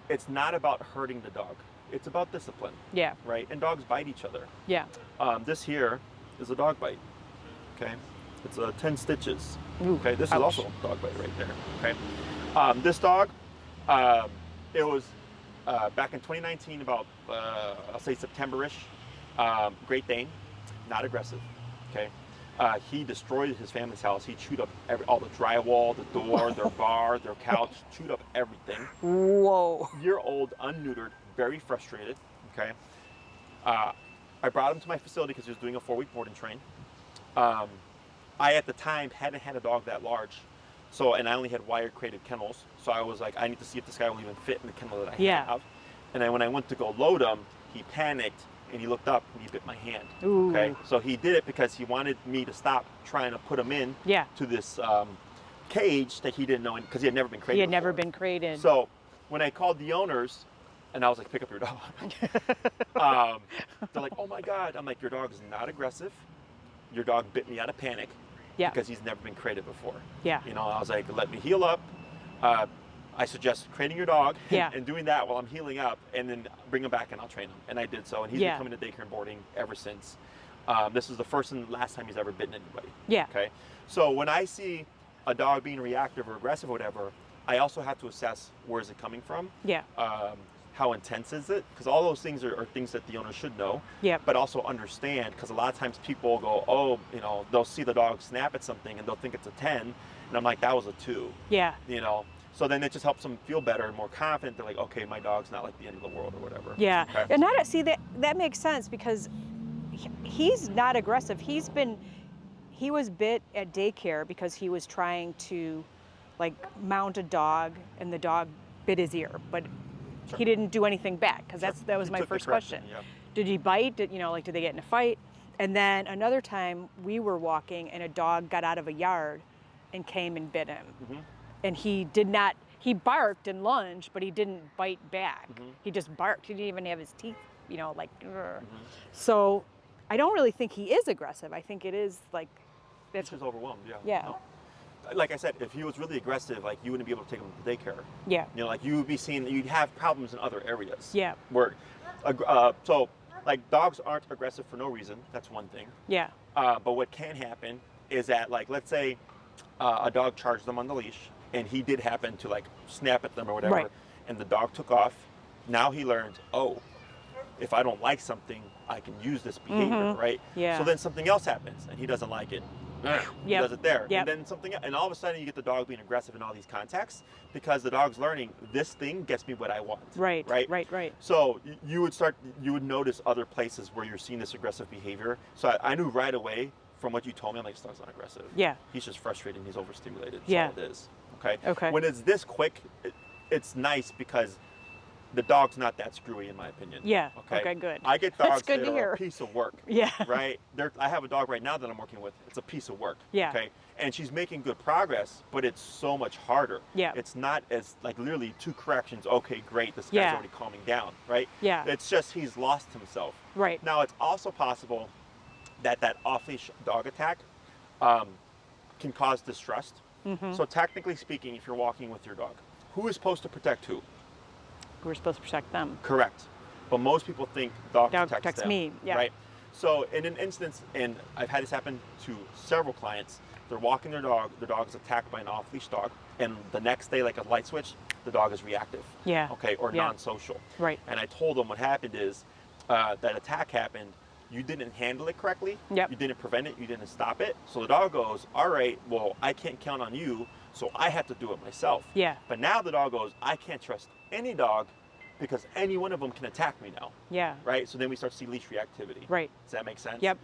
it's not about hurting the dog. It's about discipline, Yeah. right? And dogs bite each other. Yeah. This here is a dog bite. Okay. It's 10 stitches. Ooh, Okay. This ouch. is also a dog bite right there. Okay. This dog, it was back in 2019, about I'll say September-ish. Great Dane, not aggressive. Okay. He destroyed his family's house. He chewed up all the drywall, the door, their bar, their couch, chewed up everything. Whoa. Year-old, unneutered, very frustrated. Okay. I brought him to my facility because he was doing a 4-week board and train. I at the time hadn't had a dog that large, and I only had wired-crated kennels. So I was like, I need to see if this guy will even fit in the kennel that I Yeah. have. And then when I went to go load him, he panicked and he looked up and he bit my hand. Ooh. Okay. So he did it because he wanted me to stop trying to put him in Yeah. to this cage that he didn't know, because he had never been crated He had never before. been created. So when I called the owners, and I was like, pick up your dog. They're like, oh my God. I'm like, your dog is not aggressive. Your dog bit me out of panic Yeah. because he's never been crated before. Yeah. I was like, let me heal up. I suggest crating your dog Yeah. and doing that while I'm healing up, and then bring him back and I'll train him. And I did so, and he's Yeah. been coming to daycare and boarding ever since. This is the first and last time he's ever bitten anybody. Yeah. Okay. So when I see a dog being reactive or aggressive or whatever, I also have to assess where is it coming from. Yeah. How intense is it? Because all those things are things that the owner should know. Yeah. But also understand, because a lot of times people go, oh, they'll see the dog snap at something and they'll think it's a 10, and I'm like, that was a 2. Yeah. So then it just helps them feel better and more confident. They're like, okay, my dog's not like the end of the world or whatever. Yeah. Okay. And see that makes sense, because he's not aggressive. He was bit at daycare because he was trying to mount a dog, and the dog bit his ear, but he didn't do anything back, because that was He my took the first correction, question. yep. Did he bite? Did they get in a fight? And then another time we were walking and a dog got out of a yard and came and bit him. Mhm. And he barked and lunged, but he didn't bite back. He just barked. He didn't even have his teeth, grr. So I don't really think he is aggressive. I think it is He's just overwhelmed, yeah. Yeah. No. Like I said, if he was really aggressive, you wouldn't be able to take him to daycare. Yeah. You would be seeing, you'd have problems in other areas. Yeah. Dogs aren't aggressive for no reason. That's one thing. Yeah. But what can happen is that, let's say a dog charged them on the leash, and he did happen to snap at them or whatever, Right. and the dog took off. Now he learned, oh, if I don't like something, I can use this behavior, right? Yeah. So then something else happens, and he doesn't like it. He Yep. does it there. Yep. And then and all of a sudden you get the dog being aggressive in all these contexts, because the dog's learning, this thing gets me what I want. Right. Right. Right. So you would notice other places where you're seeing this aggressive behavior. So I knew right away from what you told me, I'm like, this dog's not aggressive. Yeah. He's just frustrated and he's overstimulated. That's Yeah. all it is. Okay. Okay. When it's this quick, it's nice because the dog's not that screwy, in my opinion. Yeah. Okay. Okay, good. I get That's dogs good that to are hear. a piece of work. Yeah. Right? I have a dog right now that I'm working with. It's a piece of work. Yeah. Okay. And she's making good progress, but it's so much harder. Yeah. It's not as literally 2 corrections. Okay, great. This guy's Yeah. already calming down. Right? Yeah. It's just he's lost himself. Right. Now it's also possible that off-leash dog attack can cause distrust. Mm-hmm. So technically speaking, if you're walking with your dog, who is supposed to protect who? We're supposed to protect them. Correct. But most people think dog Dog protects protects them, me, yeah. Right? So in an instance, and I've had this happen to several clients, they're walking their dog is attacked by an off-leash dog, and the next day, like a light switch, the dog is reactive. Yeah. Okay, or Yeah. non-social. Right. And I told them what happened is, that attack happened, you didn't handle it correctly, Yep. you didn't prevent it, you didn't stop it. So the dog goes, all right, well, I can't count on you, so I have to do it myself. Yeah. But now the dog goes, I can't trust any dog because any one of them can attack me now. Yeah. Right? So then we start to see leash reactivity. Right. Does that make sense? Yep.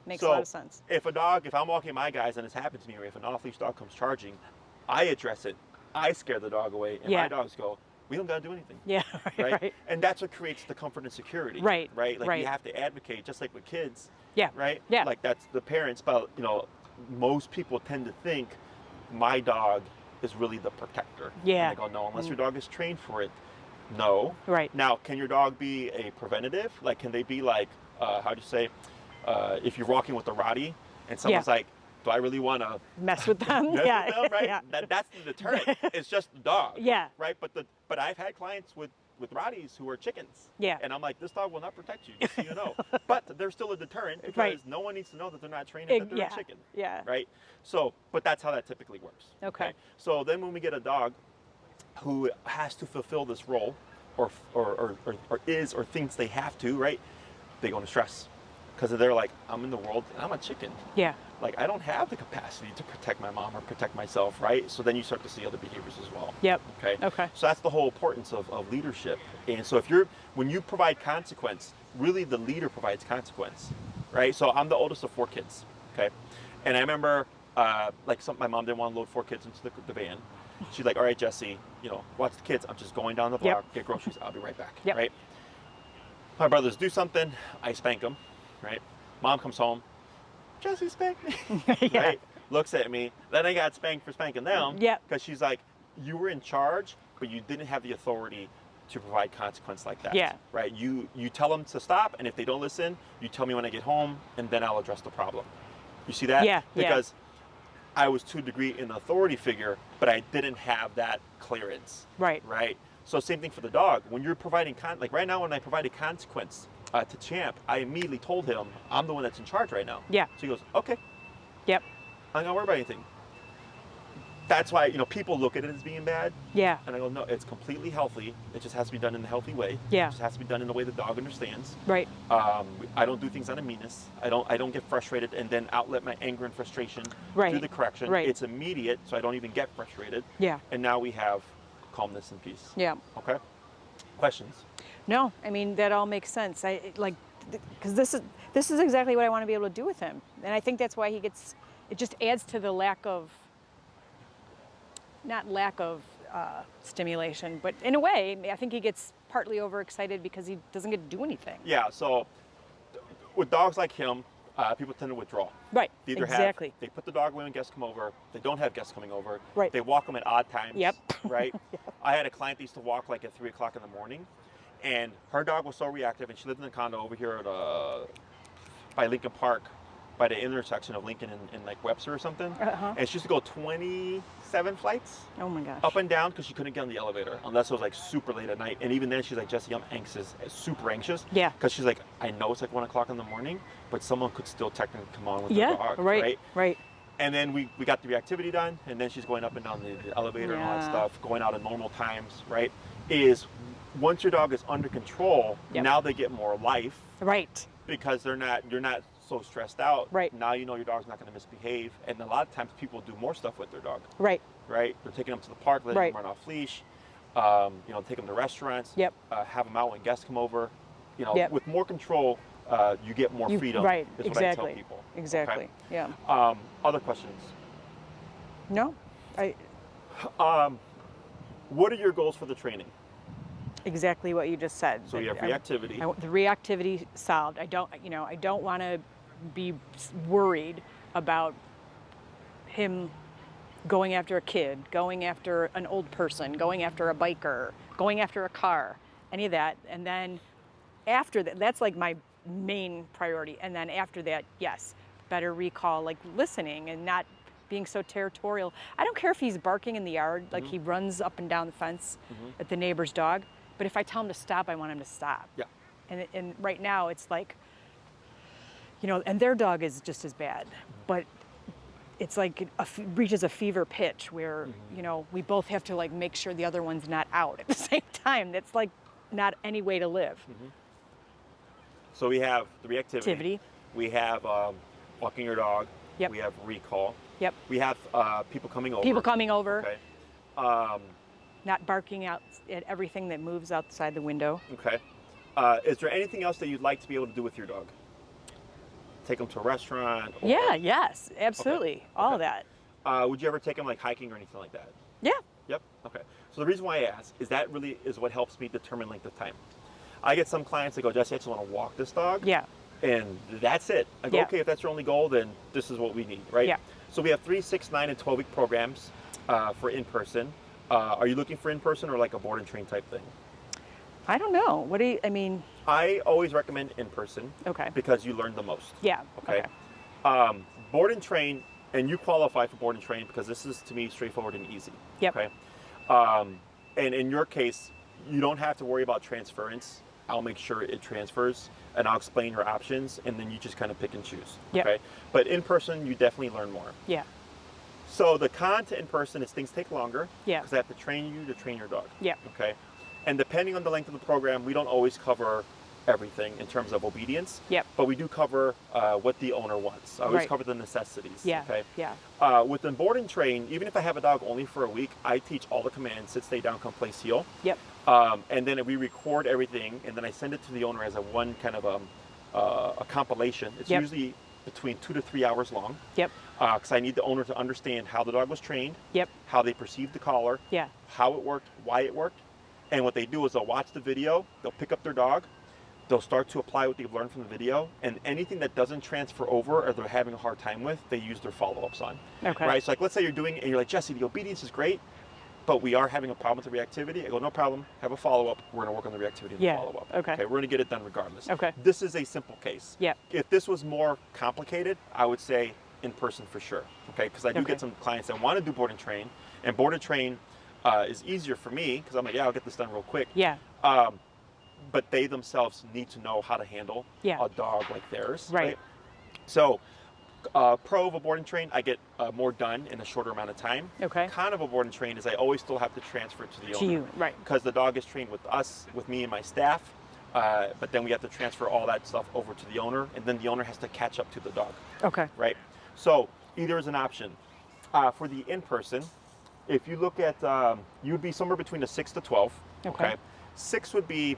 Makes a So lot of sense. if I'm walking my guys and it's happened to me, or if an off-leash dog comes charging, I address it, I scare the dog away, and Yeah. my dogs go, we don't gotta do anything. Yeah. Right? Right. And that's what creates the comfort and security. Right, Right? Like right. you have to advocate, just like with kids. Yeah. Right? Yeah. Like that's the parents, but most people tend to think my dog is really the protector. Yeah. And they go, no, unless your dog is trained for it. No. Right. Now, can your dog be a preventative? Like, can they be like, how'd you say, if you're walking with a Rottie and someone's like, do I really want to Mess with them. mess Yeah. with them, right? Yeah. That's the deterrent. It's just the dog. Yeah. Right? But I've had clients with Rotties who are chickens. Yeah. And I'm like, this dog will not protect you, just so you know. But they're still a deterrent because Right. no one needs to know that they're not trained and that they're Yeah. a chicken. Yeah. Right? So, but that's how that typically works. Okay. So then when we get a dog who has to fulfill this role or thinks they have to, right? They go into stress because they're like, I'm in the world and I'm a chicken. Yeah. Like, I don't have the capacity to protect my mom or protect myself, right? So then you start to see other behaviors as well. Yep. Okay. Okay. So that's the whole importance of leadership. And so when you provide consequence, really the leader provides consequence, right? So I'm the oldest of 4 kids, okay? And I remember, my mom didn't want to load 4 kids into the van. She's like, all right, Jesse, watch the kids. I'm just going down the block, get groceries. I'll be right back, Yep. right? My brothers do something. I spank them, right? Mom comes home. Jesse spanked me, Yeah. right? Looks at me. Then I got spanked for spanking them. Yep. Because she's like, you were in charge, but you didn't have the authority to provide consequence like that. Yeah. Right? You tell them to stop, and if they don't listen, you tell me when I get home, and then I'll address the problem. You see that? Yeah, yeah. Because I was to a degree an authority figure, but I didn't have that clearance. Right. Right? So same thing for the dog. When you're providing, like right now when I provided consequence to Champ, I immediately told him, I'm the one that's in charge right now. Yeah. So he goes, okay, Yep. I'm not gonna worry about anything. That's why, people look at it as being bad. Yeah. And I go, no, it's completely healthy. It just has to be done in a healthy way. Yeah. It just has to be done in a way the dog understands. Right. I don't do things out of meanness. I don't get frustrated and then outlet my anger and frustration Right. through the correction. Right. It's immediate, so I don't even get frustrated. Yeah. And now we have calmness and peace. Yeah. Okay? Questions? No, I mean that all makes sense. Because this is exactly what I want to be able to do with him, and I think that's why he gets. It just adds to the not lack of stimulation, but in a way, I think he gets partly overexcited because he doesn't get to do anything. Yeah, so with dogs like him, people tend to withdraw. Right. They either Exactly. they put the dog away when guests come over. They don't have guests coming over. Right. They walk them at odd times. Yep. Right. I had a client that used to walk like at 3 o'clock in the morning, and her dog was so reactive, and she lived in a condo over here at by Lincoln Park, by the intersection of Lincoln and like Webster or something. Uh-huh. And she used to go 27 flights Oh my gosh. up and down because she couldn't get on the elevator unless it was like super late at night. And even then she's like, Jesse, I'm anxious, super anxious. Yeah. Because she's like, I know it's like 1 o'clock in the morning, but someone could still technically come on with Yeah. their dog. Right. Right. And then we got the reactivity done, and then she's going up and down the elevator and all that Yeah. stuff, going out at normal times, right? Is once your dog is under control, Yep. now they get more life Right. because you're not so stressed out. Right. Now you know your dog's not going to misbehave, and a lot of times people do more stuff with their dog. Right. Right? They're taking them to the park, letting Right. them run off leash. Take them to restaurants. Yep. Have them out when guests come over. Yep. With more control, you get more freedom. Right. Is Exactly. what I tell people. Exactly. Okay? Yeah. Other questions? No. What are your goals for the training? Exactly what you just said. So you have reactivity. I want the reactivity solved. I don't want to be worried about him going after a kid, going after an old person, going after a biker, going after a car, any of that. And then after that, that's like my main priority. And then after that, yes, better recall, like listening and not being so territorial. I don't care if he's barking in the yard, like he runs up and down the fence at the neighbor's dog. But if I tell him to stop, I want him to stop. Yeah. And right now it's like, you know, and their dog is just as bad, but it's like it reaches a fever pitch where, you know, we both have to like make sure the other one's not out at the same time. That's like not any way to live. So we have the reactivity. We have walking your dog. Yep. We have recall. Yep. We have people coming over. People coming over. Okay. Not barking out at everything that moves outside the window. Okay. Is there anything else that you'd like to be able to do with your dog? Take them to a restaurant? Or... Yeah, yes, absolutely. Okay. All of that. Would you ever take them like hiking or anything like that? Yeah. Yep. Okay. So the reason why I ask is that really is what helps me determine length of time. I get some clients that go, Jesse, I just want to walk this dog. Yeah. And that's it. I go, okay, if that's your only goal, then this is what we need, right? Yeah. So we have 3, 6, 9, and 12-week programs for in-person. Are you looking for in-person or like a board and train type thing? I don't know. What do you, I mean? I always recommend in-person. Okay. Because you learn the most. Yeah. Okay. Board and train, and you qualify for board and train because this is, to me, straightforward and easy. Yep. Okay. And in your case, you don't have to worry about transference. I'll make sure it transfers, and I'll explain your options, and then you just kind of pick and choose. Yep. Okay. But in person, you definitely learn more. Yeah. So the con to in person is things take longer. Yeah. Because I have to train you to train your dog. Yeah. Okay. And depending on the length of the program, we don't always cover everything in terms of obedience. Yep. But we do cover what the owner wants. I always Right. cover the necessities. Yeah. Okay. Yeah. Within board and train, even if I have a dog only for a week, I teach all the commands: sit, stay down, come, place, heel. Yep. And then we record everything, and then I send it to the owner as a one kind of a compilation. It's Yep. usually between 2 to 3 hours long. Yep. Because I need the owner to understand how the dog was trained. Yep. How they perceived the collar. Yeah. How it worked, why it worked. And what they do is they'll watch the video, they'll pick up their dog, they'll start to apply what they've learned from the video, and anything that doesn't transfer over or they're having a hard time with, they use their follow-ups on. Okay. Right? So like, let's say you're doing it and you're like, Jesse, the obedience is great, but we are having a problem with the reactivity. I go, no problem, have a follow-up. We're gonna work on the reactivity and Yeah. the follow-up. Okay. We're gonna get it done regardless. Okay. This is a simple case. Yeah. If this was more complicated, I would say in person for sure. Okay, because I do Okay. get some clients that want to do board and train, and board and train is easier for me because I'm like, yeah, I'll get this done real quick. Yeah. But they themselves need to know how to handle Yeah. a dog like theirs. Right. So, pro of a board and train, I get more done in a shorter amount of time. Okay. Con of a board and train is I always still have to transfer it to the owner. To you. Right. Because the dog is trained with us, with me and my staff, but then we have to transfer all that stuff over to the owner, and then the owner has to catch up to the dog. Okay. Right? So either is an option. For the in-person, if you look at, you would be somewhere between a 6 to 12. Okay. 6 would be,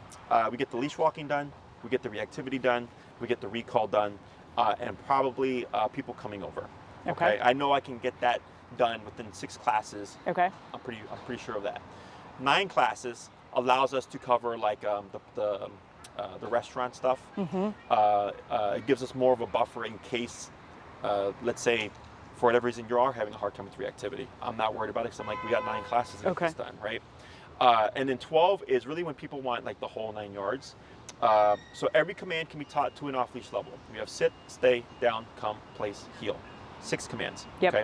we get the leash walking done, we get the reactivity done, we get the recall done, and probably people coming over. Okay. I know I can get that done within 6 classes. Okay. I'm pretty sure of that. 9 classes allows us to cover like the restaurant stuff. It gives us more of a buffer in case, let's say, for whatever reason you are having a hard time with reactivity. I'm not worried about it because I'm like, we got 9 classes to get this done, right? And then 12 is really when people want like the whole 9 yards. So every command can be taught to an off-leash level. We have sit, stay, down, come, place, heel. 6 commands. Yep. Okay.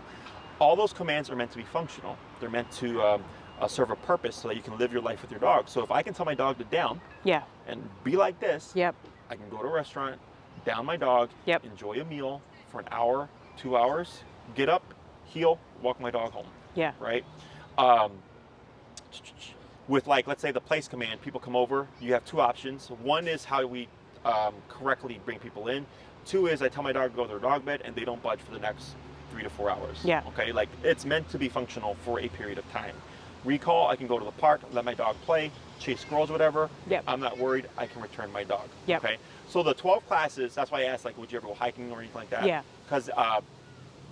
All those commands are meant to be functional. They're meant to serve a purpose so that you can live your life with your dog. So if I can tell my dog to down Yeah. and be like this, Yep. I can go to a restaurant, down my dog, Yep. enjoy a meal for an hour, 2 hours, get up, heel, walk my dog home. Yeah. Right? With like, let's say the place command, people come over, you have 2 options. One is how we correctly bring people in. 2 is I tell my dog to go to their dog bed and they don't budge for the next 3 to 4 hours. Yeah. Okay, like it's meant to be functional for a period of time. Recall, I can go to the park, let my dog play, chase squirrels, whatever. Yep. I'm not worried, I can return my dog. Yep. Okay, so the 12 classes, that's why I asked, like, would you ever go hiking or anything like that? Yeah. Because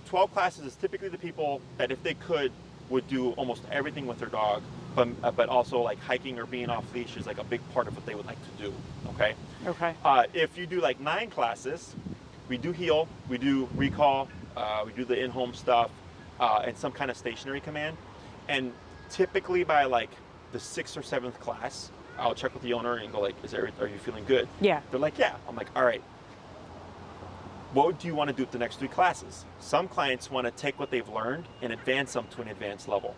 12 classes is typically the people that if they could would do almost everything with their dog, but also like hiking or being off leash is like a big part of what they would like to do. Okay. Okay. If you do like 9 classes, we do heel, we do recall, we do the in-home stuff, and some kind of stationary command. And typically by like the 6th or 7th class, I'll check with the owner and go like, are you feeling good? Yeah. They're like, yeah. I'm like, all right. What do you want to do with the next 3 classes? Some clients want to take what they've learned and advance them to an advanced level.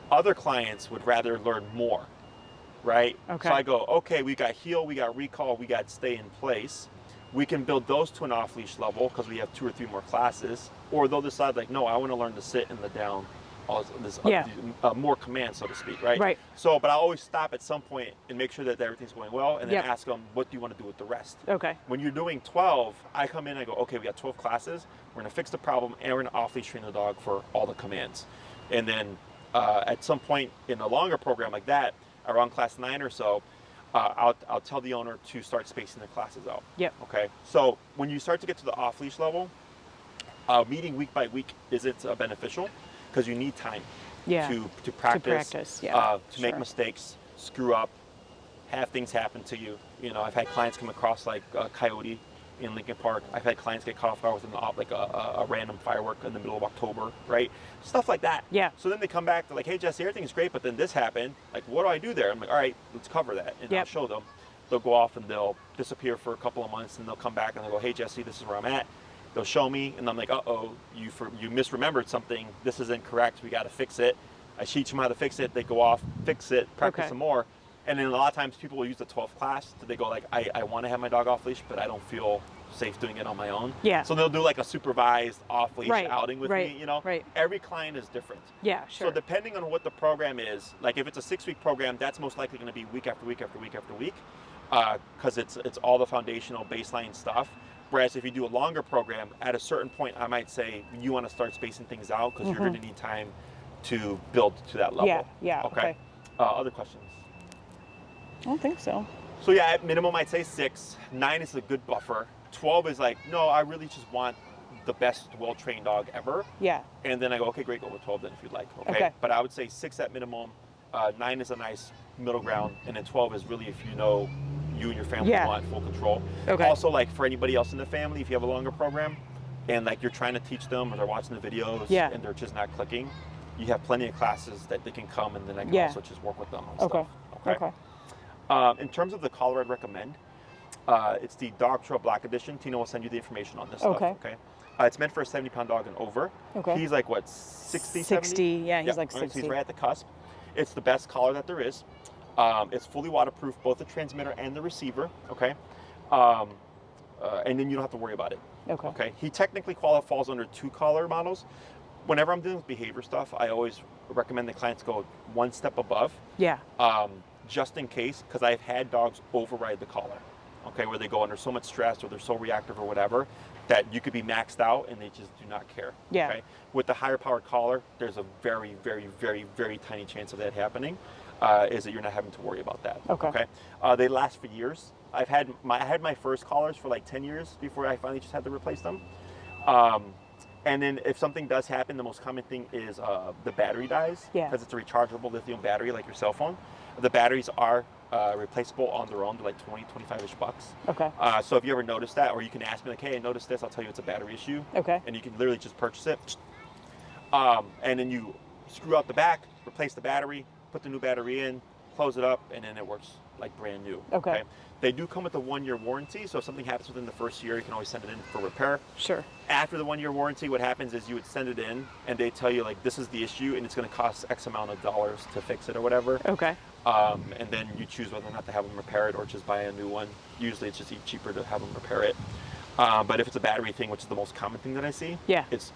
Other clients would rather learn more, right? Okay. So I go, okay, we got heel, we got recall, we got stay in place. we can build those to an off-leash level because we have 2 or 3 more classes, or they'll decide like, no, I want to learn to sit in the down, all this more commands, so to speak, right? Right. So, but I always stop at some point and make sure that everything's going well, and then Yep. ask them, what do you want to do with the rest? Okay. When you're doing 12, I come in and I go, okay, we got 12 classes, we're gonna fix the problem, and we're gonna off-leash train the dog for all the commands. And then at some point in a longer program like that, around class 9 or so, I'll tell the owner to start spacing the classes out. Yep. Okay. So when you start to get to the off-leash level, meeting week by week isn't beneficial because you need time to practice, to make mistakes, screw up, have things happen to you. You know, I've had clients come across like a coyote in Lincoln Park. I've had clients get caught off guard with a random firework in the middle of October, right? Stuff like that. Yeah. So then they come back, they're like, hey, Jesse, everything's great, but then this happened. Like, what do I do there? I'm like, all right, let's cover that. And I'll show them. They'll go off and they'll disappear for a couple of months, and they'll come back and they'll go, hey, Jesse, this is where I'm at. They'll show me, and I'm like, uh-oh, you misremembered something. This is incorrect. We got to fix it. I teach them how to fix it. They go off, fix it, practice some more. And then a lot of times people will use the 12th class. So they go like, I want to have my dog off leash, but I don't feel safe doing it on my own. Yeah. So they'll do like a supervised off leash outing with me, you know? Right. Every client is different. Yeah, sure. So depending on what the program is, like if it's a 6-week program, that's most likely going to be week after week after week after week, because it's all the foundational baseline stuff. Whereas if you do a longer program, at a certain point, I might say you want to start spacing things out because you're going to need time to build to that level. Yeah. Okay. Other questions? I don't think so. So yeah, at minimum, I'd say 6. 9 is a good buffer. 12 is like, no, I really just want the best well-trained dog ever. Yeah. And then I go, okay, great, go with 12 then if you'd like. Okay. But I would say 6 at minimum. 9 is a nice middle ground, and then 12 is really if you know you and your family want full control. Okay. Also, like for anybody else in the family, if you have a longer program and like you're trying to teach them or they're watching the videos and they're just not clicking, you have plenty of classes that they can come, and then I can also just work with them on stuff. Okay. In terms of the collar I'd recommend, it's the Dog Trail Black Edition. Tina will send you the information on this stuff. Okay. It's meant for a 70-pound dog and over. Okay. He's like what, 60, 60, yeah, he's like 60. So he's right at the cusp. It's the best collar that there is. It's fully waterproof, both the transmitter and the receiver. Okay. And then you don't have to worry about it. Okay. He technically falls under 2 collar models. Whenever I'm dealing with behavior stuff, I always recommend the clients go one step above. Yeah. Just in case, because I've had dogs override the collar. Okay, where they go under so much stress or they're so reactive or whatever that you could be maxed out and they just do not care. Yeah. Okay. With the higher powered collar, there's a very, very, very, very tiny chance of that happening. Is that you're not having to worry about that. Okay. They last for years. I had my first collars for like 10 years before I finally just had to replace them. And then if something does happen, the most common thing is the battery dies. Yeah. Because it's a rechargeable lithium battery like your cell phone. The batteries are replaceable on their own. They're like 20, 25-ish bucks. Okay. So if you ever notice that, or you can ask me like, hey, I noticed this, I'll tell you it's a battery issue. Okay. And you can literally just purchase it. And then you screw out the back, replace the battery, put the new battery in, close it up, and then it works like brand new. Okay. They do come with a 1-year warranty, so if something happens within the first year, you can always send it in for repair. Sure. After the 1-year warranty, what happens is you would send it in, and they tell you like, this is the issue, and it's going to cost X amount of dollars to fix it or whatever. Okay. And then you choose whether or not to have them repair it or just buy a new one. Usually it's just cheaper to have them repair it. But if it's a battery thing, which is the most common thing that I see, it's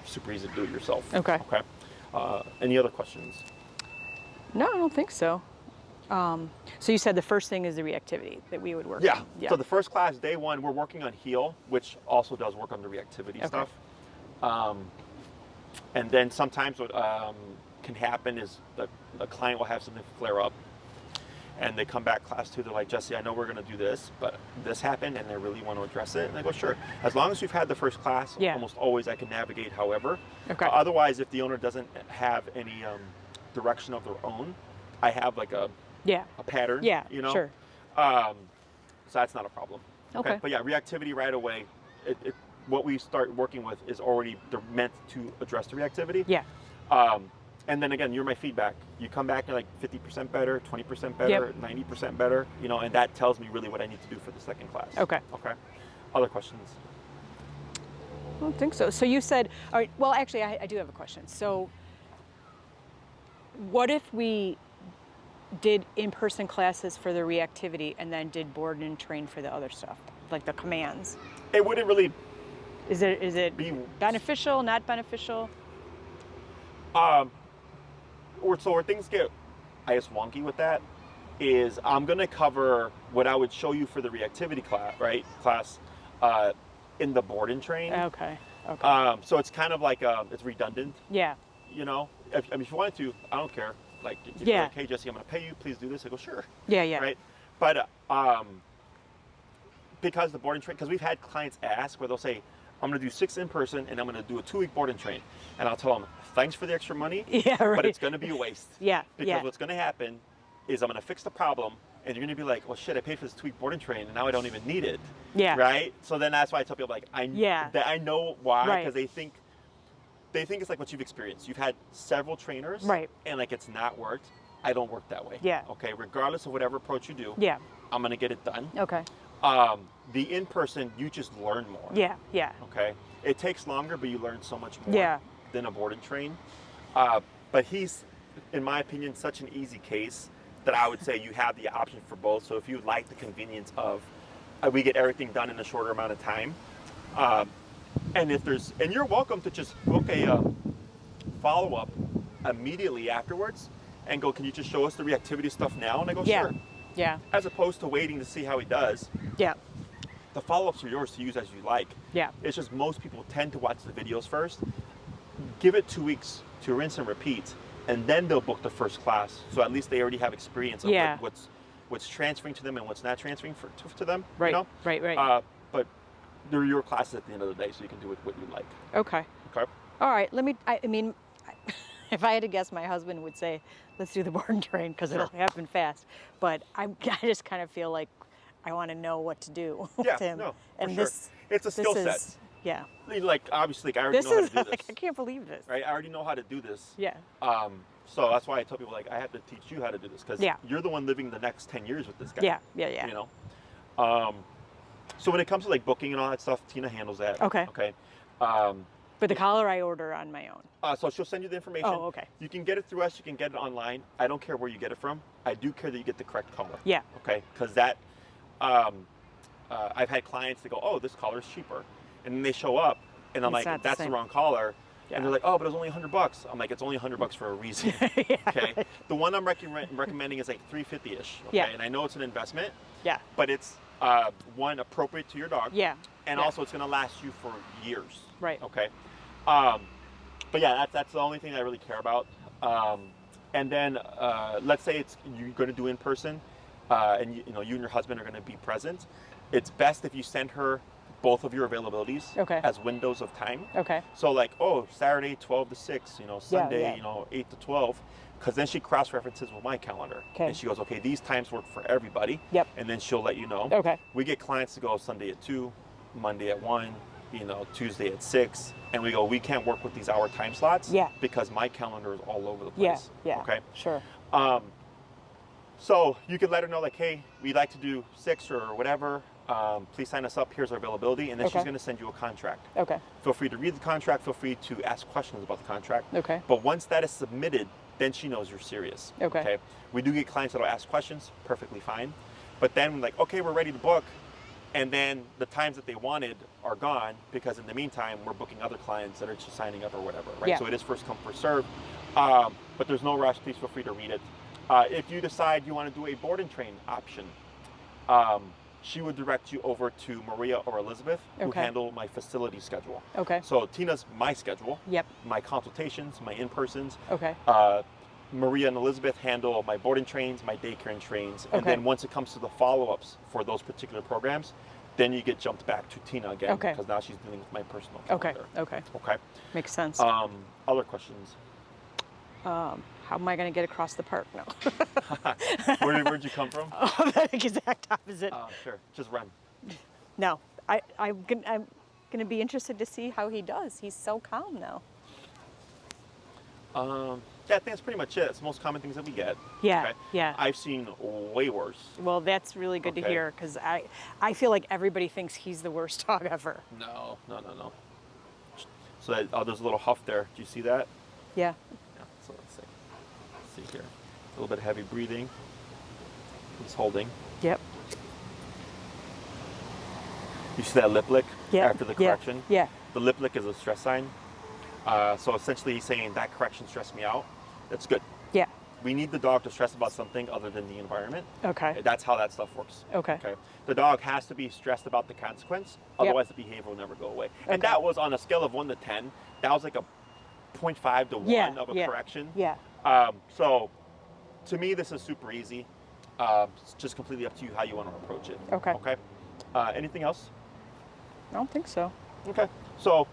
super easy to do it yourself. Okay. Okay. Any other questions? No, I don't think so. So you said the first thing is the reactivity that we would work on. Yeah. So the first class, day 1, we're working on heel, which also does work on the reactivity stuff. And then sometimes what can happen is the client will have something flare up, and they come back class 2, they're like, Jesse, I know we're going to do this, but this happened, and I really want to address it. And I go, sure. As long as we've had the first class, almost always I can navigate however. Okay. Otherwise, if the owner doesn't have any direction of their own, I have like a pattern, you know? Sure. So that's not a problem. Okay. But yeah, reactivity right away, what we start working with is already meant to address the reactivity. Yeah. And then again, you're my feedback. You come back and like 50% better, 20% better, 90% better, you know, and that tells me really what I need to do for the second class. Okay. Okay. Other questions? I don't think so. So you said, all right, well, actually, I do have a question. So what if we did in-person classes for the reactivity and then did board and train for the other stuff? like the commands? It wouldn't really Is it be beneficial, not beneficial? so where things get, I guess, wonky with that is I'm gonna cover what I would show you for the reactivity class, in the board and train. Okay. Okay. So it's kind of like it's redundant. Yeah. You know, if you wanted to, I don't care. Like, if Yeah. you're like, hey Jesse, I'm gonna pay you. Please do this. I go, sure. Yeah. Yeah. Right. But because the board and train, because we've had clients ask where they'll say, I'm gonna do 6 in person and I'm gonna do a 2-week board and train, and I'll tell them, thanks for the extra money. Yeah. Right. But it's gonna be a waste. Yeah. Because Yeah. what's gonna happen is I'm gonna fix the problem, and you're gonna be like, well, shit, I paid for this 2-week board and train, and now I don't even need it. Yeah. Right. So then that's why I tell people, like, that I know why, Right. because they think it's like what you've experienced. You've had several trainers, Right. and like it's not worked. I don't work that way. Yeah. Okay. Regardless of whatever approach you do, Yeah. I'm gonna get it done. Okay. The in person, you just learn more. Yeah. Yeah. Okay. It takes longer, but you learn so much more Yeah. than a board and train. But he's, in my opinion, such an easy case that I would say you have the option for both. So if you like the convenience of, we get everything done in a shorter amount of time, and you're welcome to just book a follow up immediately afterwards and go, can you just show us the reactivity stuff now? And I go, Yeah. sure. Yeah. As opposed to waiting to see how he does. Yeah. The follow-ups are yours to use as you like. Yeah. It's just most people tend to watch the videos first, give it 2 weeks to rinse and repeat, and then they'll book the first class. So at least they already have experience of Yeah. what's transferring to them and what's not transferring to them. Right. You know? Right. But they're your classes at the end of the day, so you can do what you like. Okay. Okay. All right. I mean, if I had to guess, my husband would say, let's do the board and train because it'll happen fast. But I just kind of feel like I want to know what to do with Yeah. him. No. For And sure. this, It's a skill this set. is, yeah. Like obviously, I already This know is how to do like, this. I can't believe this. Right. I already know how to do this. Yeah. So that's why I tell people, like, I have to teach you how to do this because Yeah. you're the one living the next 10 years with this guy. Yeah. Yeah. Yeah. You know. So when it comes to like booking and all that stuff, Tina handles that. Okay. Okay. But the collar I order on my own. So she'll send you the information. Oh, okay. You can get it through us. You can get it online. I don't care where you get it from. I do care that you get the correct collar. Yeah. Okay. Because that, I've had clients that go, oh, this collar is cheaper, and then they show up, and I'm It's not like, the that's the same. wrong collar. Yeah. And they're like, oh, but it's only $100. I'm like, it's only $100 for a reason. Yeah. Okay. The one I'm recommending is like $350-ish. Okay. Yeah. And I know it's an investment, Yeah. but it's one, appropriate to your dog. Yeah. And Yeah. also it's going to last you for years. Right. Okay. But yeah, that's the only thing I really care about. And then let's say you're going to do in person, and you and your husband are going to be present. It's best if you send her both of your availabilities Okay. as windows of time. Okay. So like, oh, Saturday 12 to 6, Sunday, yeah. 8 to 12, because then she cross-references with my calendar. Okay. And she goes, okay, these times work for everybody. Yep. And then she'll let you know. Okay. We get clients to go Sunday at 2, Monday at 1, Tuesday at 6, and we go, we can't work with these hour time slots. Yeah. Because my calendar is all over the Yeah. place. Yeah. Okay. Sure. So you can let her know, like, hey, we'd like to do 6 or whatever. Please sign us up. Here's our availability. And then she's Okay. going to send you a contract. Okay. Feel free to read the contract. Feel free to ask questions about the contract. Okay. But once that is submitted, then she knows you're serious. Okay. We do get clients that'll ask questions, perfectly fine. But then like, okay, we're ready to book. And then the times that they wanted are gone because in the meantime, we're booking other clients that are just signing up or whatever, right? Yeah. So it is first come, first serve. But there's no rush. Please feel free to read it. If you decide you want to do a board and train option, she would direct you over to Maria or Elizabeth, who Okay. handle my facility schedule. Okay. So Tina's my schedule, Yep. my consultations, my in-persons. Okay. Maria and Elizabeth handle my board and trains, my daycare and trains. And Okay. then once it comes to the follow-ups for those particular programs, then you get jumped back to Tina again. Okay. Because now she's dealing with my personal Okay. calendar. Okay. Okay. Makes sense. Other questions? How am I going to get across the park? No. Where'd you come from? Oh, the exact opposite. Sure. Just run. No. I'm gonna be interested to see how he does. He's so calm now. Yeah, I think that's pretty much it. It's the most common things that we get. Yeah. Okay? Yeah. I've seen way worse. Well, that's really good to Okay. hear because I feel like everybody thinks he's the worst dog ever. No. So there's a little huff there. Do you see that? Yeah. Yeah, so let's see. Let's see here. A little bit of heavy breathing. He's holding. Yep. You see that lip lick Yeah. after the Yeah. correction? Yeah. The lip lick is a stress sign. So essentially he's saying that correction stressed me out. That's good. Yeah. We need the dog to stress about something other than the environment. Okay. That's how that stuff works. Okay. Okay. The dog has to be stressed about the consequence, otherwise the behavior will never go away. And Okay. that was on a scale of 1 to 10. That was like a 0.5 to 1 Yeah, of a yeah, correction. Yeah. So to me, this is super easy. It's just completely up to you how you want to approach it. Okay. Okay. Anything else? I don't think so. Okay. So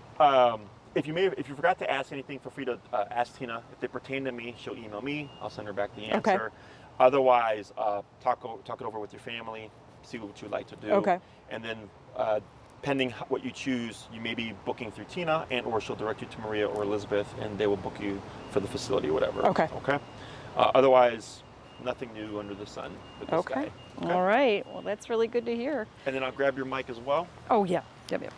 if you forgot to ask anything, feel free to ask Tina. If they pertain to me, she'll email me. I'll send her back the answer. Okay. Otherwise, talk it over with your family. See what you'd like to do. Okay. And then, pending what you choose, you may be booking through Tina, or she'll direct you to Maria or Elizabeth, and they will book you for the facility or whatever. Okay. Okay. Otherwise, nothing new under the sun with this Okay. guy. All right. Well, that's really good to hear. And then I'll grab your mic as well. Oh, yeah. Yep, yep.